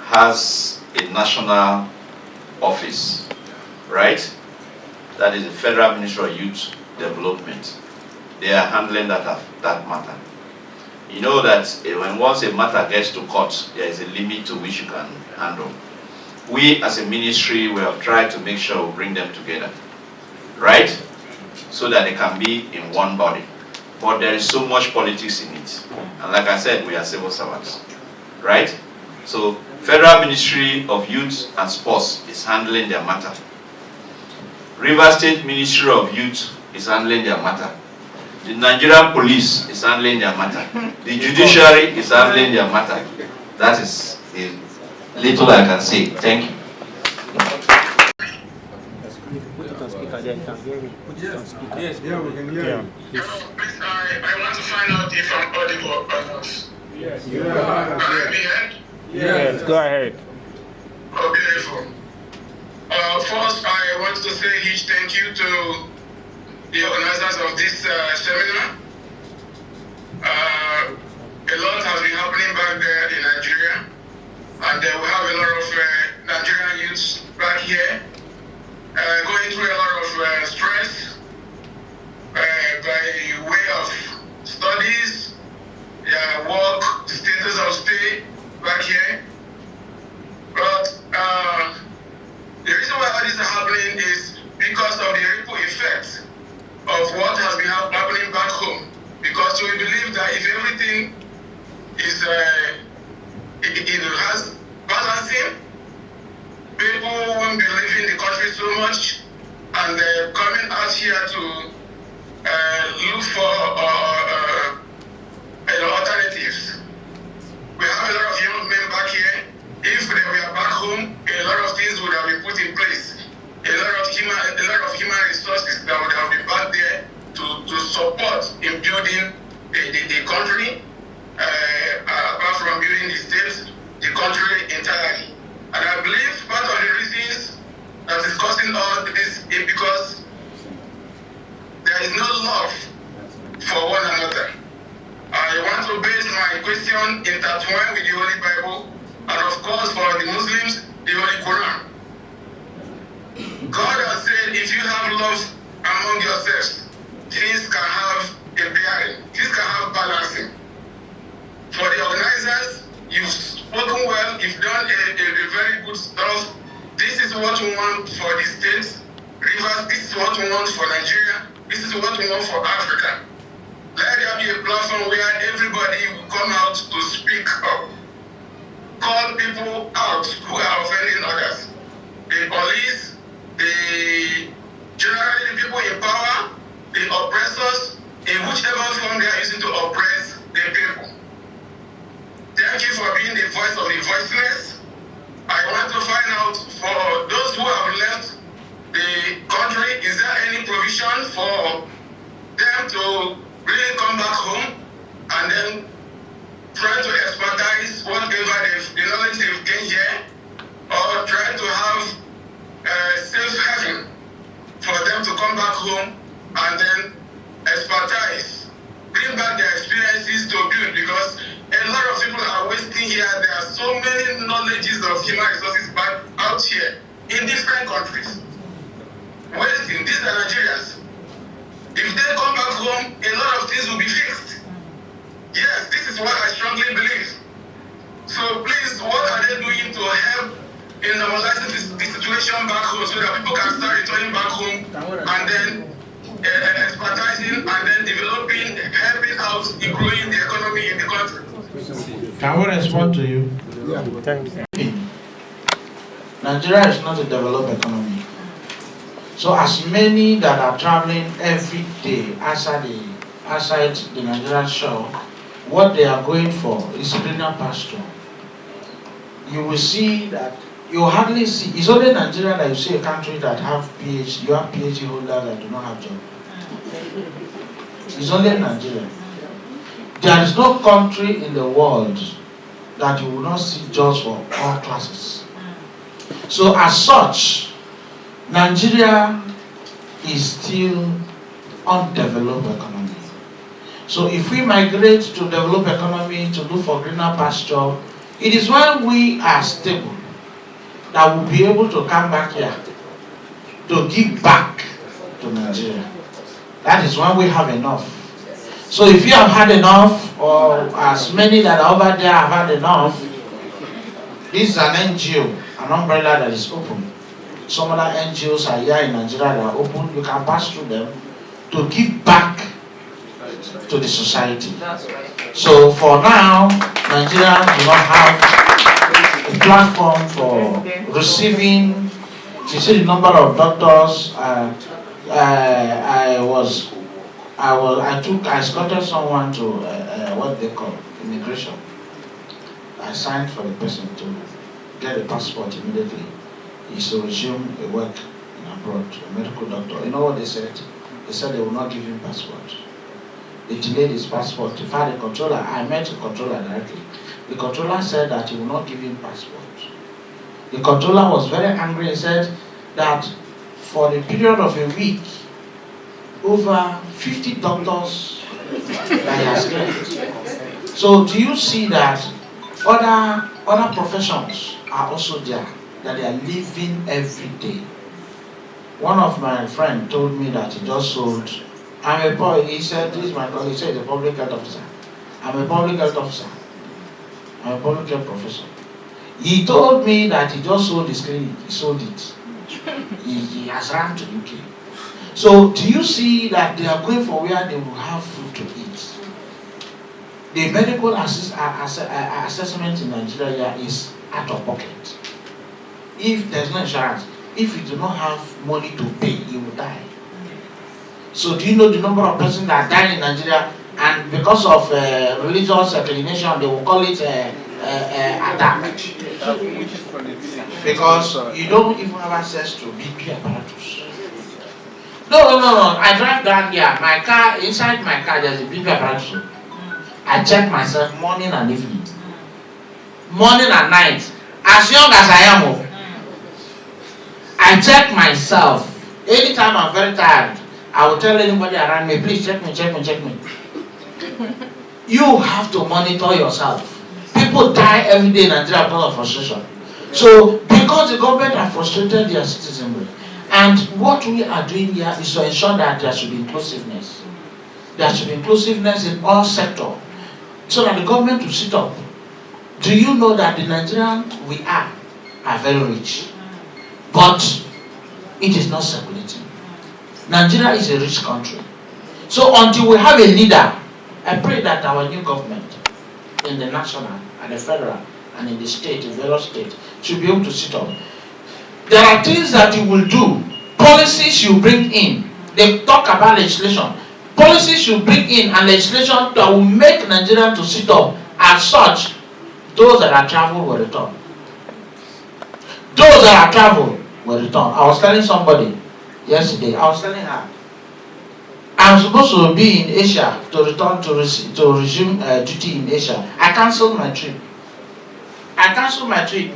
has a national office, right? That is the Federal Ministry of Youth Development. They are handling that matter. You know that when once a matter gets to court, there is a limit to which you can handle. We as a ministry, we have tried to make sure we bring them together, right? So that they can be in one body. But there is so much politics in it. And like I said, we are civil servants, right? So Federal Ministry of Youth and Sports is handling their matter. River State Ministry of Youth is handling their matter. The Nigerian Police is handling their matter. The Judiciary is handling their matter. That is the little I can say. Thank you.
Yes, yeah, we can hear you.
Please, I want to find out if I'm audible or not.
Yes.
Can I be heard?
Yes, go ahead.
Oh, beautiful. First, I want to say a huge thank you to the organizers of this seminar. A lot has been happening back there in Nigeria, and we have a lot of Nigerian youths back here going through a lot of stress by way of studies, work, status of stay back here. But the reason why all this is happening is because of the ripple effect of what has been happening back home. Because we believe that if everything is it has balancing, people won't be leaving the country so much, and coming out here to look for alternatives. We have a lot of young men back here. If they were back home, a lot of things would have been put in place. A lot of human resources that would have been back there to support in building the country, apart from building the state, the country entirely. And I believe part of the reasons that is causing all this is because there is no love for one another. I want to base my question intertwined with the Holy Bible, and of course for the Muslims, the Holy Quran. God has said if you have love among yourselves, things can have a bearing, things can have balancing. For the organizers, you've spoken well, you've done a very good stuff. This is what we want for the states, Rivers, this is what we want for Nigeria, this is what we want for Africa. Let there be a platform where everybody will come out to speak up. Call people out who are offending others. The police, generally the people in power, the oppressors, in whichever form they are using to oppress the people. Thank you for being the voice of the voiceless. I want to find out for those who have left the country, is there any provision for them to really come back home and then try to expertise whatever the knowledge they've gained here, or try to have safe haven for them to come back home and then expertise, bring back their experiences to build, because a lot of people are wasting here. There are so many knowledges of human resources back out here in different countries. Wasting. These are Nigerians. If they come back home, a lot of things will be fixed. Yes, this is what I strongly believe. So please, what are they doing to help in normalizing the situation back home so that people can start returning back home and then expertising and then developing, helping out in growing the economy in the country?
Can we respond to you?
Yeah.
Nigeria is not a developed economy. So as many that are traveling every day outside the Nigerian shore, what they are going for is greener pasture. You will see that you hardly see, it's only Nigeria that you see a country that have PhD, you have PhD holders that do not have job. It's only Nigeria. There is no country in the world that you will not see jobs for all classes. So as such, Nigeria is still undeveloped economy. So if we migrate to developed economy to look for greener pasture, it is when we are stable that we'll be able to come back here to give back to Nigeria. That is when we have enough. So if you have had enough, or as many that are over there have had enough, this is an NGO, an umbrella that is open. Some other NGOs are here in Nigeria that are open. You can pass through them to give back to the society.
That's right.
So for now, Nigeria do not have a platform for receiving. You see the number of doctors. I escorted someone to what they call immigration. I signed for the person to get a passport immediately. He's to resume a work in abroad, a medical doctor. You know what they said? They said they will not give him passport. They delayed his passport. In fact, the controller, I met the controller directly. The controller said that he will not give him passport. The controller was very angry and said that for the period of a week, over 50 doctors that he has cleared. So do you see that other professions are also there, that they are living every day? One of my friends told me that he just sold, he said, this is my colleague, he said he's a public health officer. I'm a public health officer. I'm a public health professor. He told me that he just sold his clinic, he sold it. He has run to UK. So do you see that they are going for where they will have food to eat? The medical assessment in Nigeria is out of pocket. If there's no insurance, if you do not have money to pay, you will die. So do you know the number of persons that die in Nigeria, and because of religious inclination, they will call it attack? Because you don't even have access to BP apparatus. No. I drive down here. My car, inside my car, there's a BP apparatus. I check myself morning and evening. Morning and night. As young as I am, I check myself. Anytime I'm very tired, I will tell anybody around me, please check me. You have to monitor yourself. People die every day in Nigeria because of frustration. So, because the government have frustrated their citizenry, and what we are doing here is to ensure that there should be inclusiveness. There should be inclusiveness in all sectors, so that the government will sit up. Do you know that the Nigerians we are very rich? But it is not circulating. Nigeria is a rich country. So until we have a leader, I pray that our new government in the national and the federal and in the state, in various states, should be able to sit up. There are things that you will do, policies you bring in. They talk about legislation. Policies you bring in and legislation that will make Nigeria to sit up. As such, those that are traveled will return. Those that are traveled will return. I was telling somebody yesterday, I was telling her, I'm supposed to be in Asia to return to resume duty in Asia. I cancelled my trip.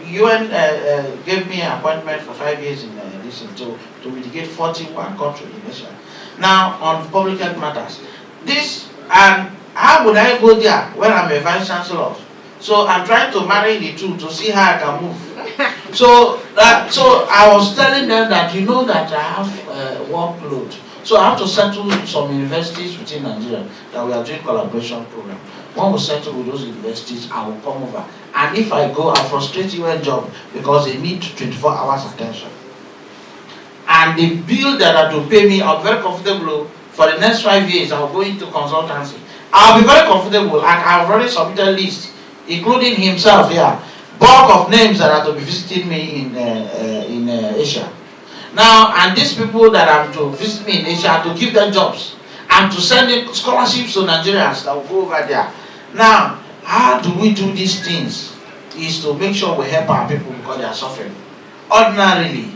UN gave me an appointment for 5 years in this to mitigate 41 countries in Asia. Now on public health matters, this and how would I go there when I'm a vice chancellor? So I'm trying to marry the two to see how I can move. So I was telling them that you know that I have workload. So I have to settle some universities within Nigeria that we are doing collaboration program. When we settle with those universities, I will come over. And if I go, I'll frustrate UN job because they need 24 hours attention. And the bill that are to pay me, I'm very comfortable. For the next 5 years, I'll go into consultancy. I'll be very comfortable, and I've already submitted a list, including himself here. Bulk of names that are to be visiting me in Asia. Now, and these people that are to visit me in Asia, to give them jobs, and to send in scholarships to Nigerians that will go over there. Now, how do we do these things? Is to make sure we help our people because they are suffering. Ordinarily,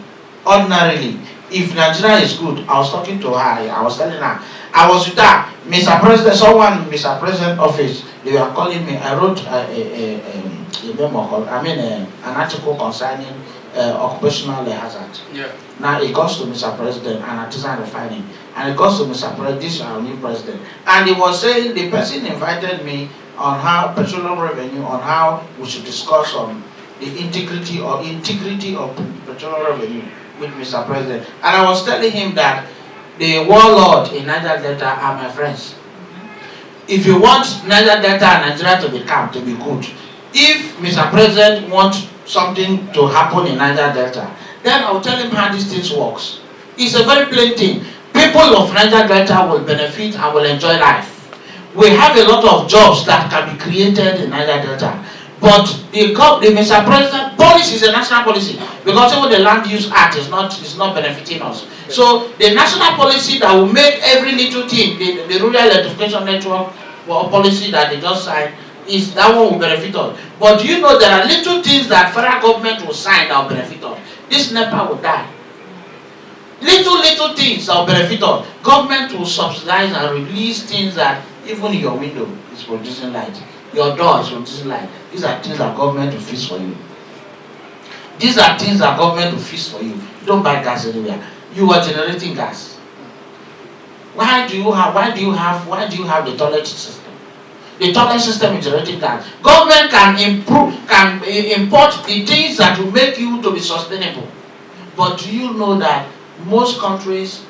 if Nigeria is good, I was talking to her, I was telling her, I was with her, Mr. President, someone in Mr. President office, they were calling me, I wrote a memo, an article concerning occupational hazard.
Yeah.
Now it goes to Mr. President and artisan refining, and it goes to Mr. President, this is our new president. And he was saying, the person invited me on how petroleum revenue, on how we should discuss on the integrity of petroleum revenue with Mr. President. And I was telling him that the warlord in Niger Delta are my friends. If you want Niger Delta and Nigeria to be calm, to be good, if Mr. President wants something to happen in Niger Delta, then I'll tell him how these things works. It's a very plain thing. People of Niger Delta will benefit and will enjoy life. We have a lot of jobs that can be created in Niger Delta. But the Mr. President policy is a national policy because even the Land Use Act is not benefiting us. So the national policy that will make every little thing, the rural electrification network policy that they just signed, is that one will benefit us. But do you know there are little things that federal government will sign that will benefit us? This NEPA will die. Little things that will benefit us. Government will subsidize and release things that even your window is producing light. Your door is producing light. These are things that government will fix for you. These are things that government will fix for you. You don't buy gas anywhere. You are generating gas. Why do you have the toilet system? The toilet system is generating gas. Government can import the things that will make you to be sustainable. But do you know that most countries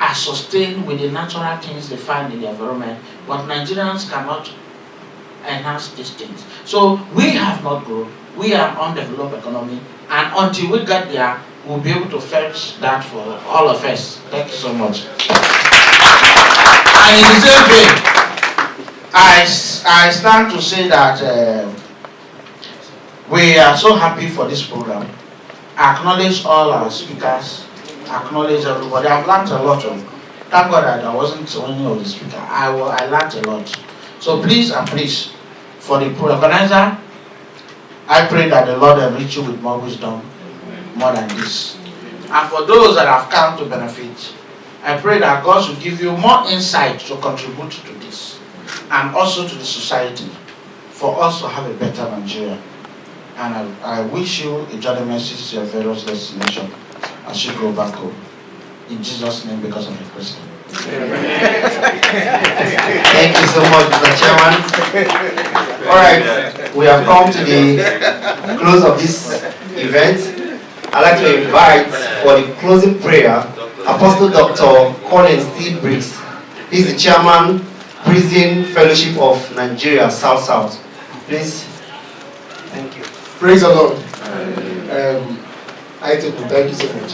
are sustained with the natural things they find in the environment, but Nigerians cannot enhance these things. So we have not grown. We are an undeveloped economy, and until we get there, we'll be able to fetch that for all of us. Thank you so much. And in the same way, I stand to say that we are so happy for this program. I acknowledge all our speakers, acknowledge everybody. I've learned a lot of. Thank God that I wasn't only of the speaker. I learned a lot. So please and please, for the organizer, I pray that the Lord enrich you with more wisdom, more than this. And for those that have come to benefit, I pray that God should give you more insight to contribute to this, and also to the society, for us to have a better Nigeria. And I wish you a journey message to your various destinations as you go back home. In Jesus' name, because of the President.
Thank you so much, Mr. Chairman. All right, we have come to the close of this event. I'd like to invite for the closing prayer Apostle Dr. Collins T. Briggs. He's the Chairman, Prison Fellowship of Nigeria, South. Please. Thank you.
Praise the Lord. I thank you so much.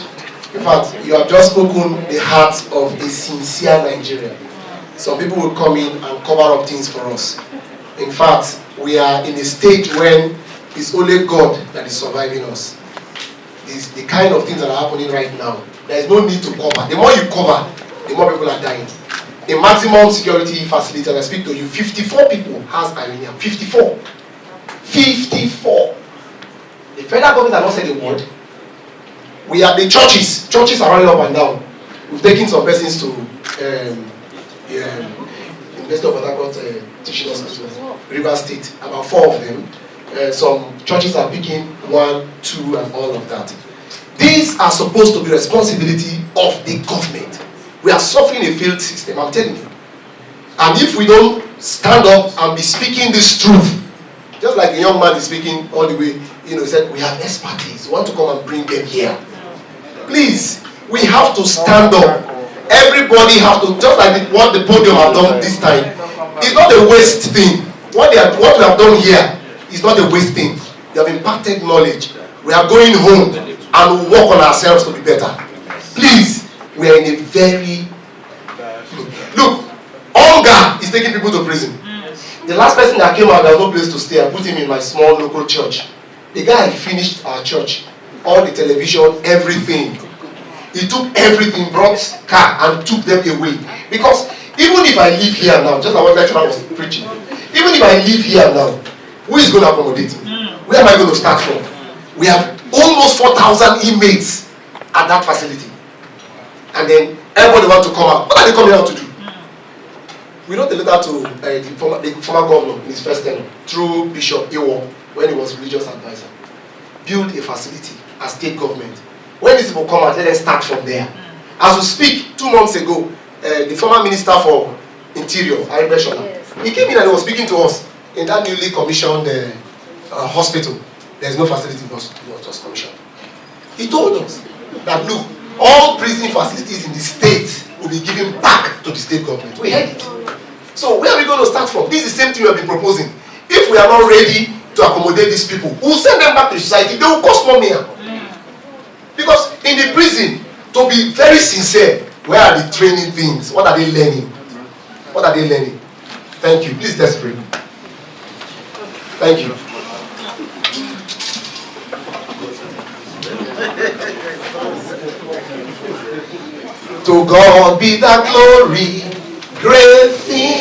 In fact, you have just spoken the heart of a sincere Nigerian. Some people will come in and cover up things for us. In fact, we are in a stage when it's only God that is surviving us. It's the kind of things that are happening right now. There is no need to cover. The more you cover, the more people are dying. The maximum security facility, and I speak to you, 54 people has uranium. 54. 54. The federal government has not said a word. We are the churches. Churches are running up and down. We've taken some persons to University of Port Harcourt Teaching Hospital, River State, about 4 of them. Some churches are picking 1, 2, and all of that. These are supposed to be responsibility of the government. We are suffering a failed system, I'm telling you. And if we don't stand up and be speaking this truth, just like the young man is speaking all the way, he said, we have expertise. We want to come and bring them here. Please, we have to stand up. Everybody has to, just like what the Podium have done this time. It's not a waste thing. What we have done here is not a waste thing. We have imparted knowledge. We are going home and we'll work on ourselves to be better. Please, we are in a very... Look, hunger is taking people to prison. The last person that came out, there was no place to stay. I put him in my small local church. The guy finished our church. All the television, everything. He took everything, brought car and took them away. Because even if I live here now, just like what lecturer was preaching, even if I live here now, who is going to accommodate me? Where am I going to start from? We have almost 4,000 inmates at that facility. And then everybody wants to come out. What are they coming out to do? We wrote a letter to the former governor in his first term through Bishop Iwo when he was religious advisor. Build a facility as state government. When these people come out, let them start from there. As we speak, 2 months ago, the former minister for Interior, he came in and he was speaking to us in that newly commissioned hospital. There's no facility, it was just commissioned. He told us that, look, all prison facilities in the state will be given back to the state government. We heard it. So where are we going to start from? This is the same thing we have been proposing. If we are not ready to accommodate these people, we'll send them back to society. They will cost more money. Because in the prison, to be very sincere, where are the training things? What are they learning? What are they learning? Thank you. Please, let's pray. Thank you. To God be the glory, great things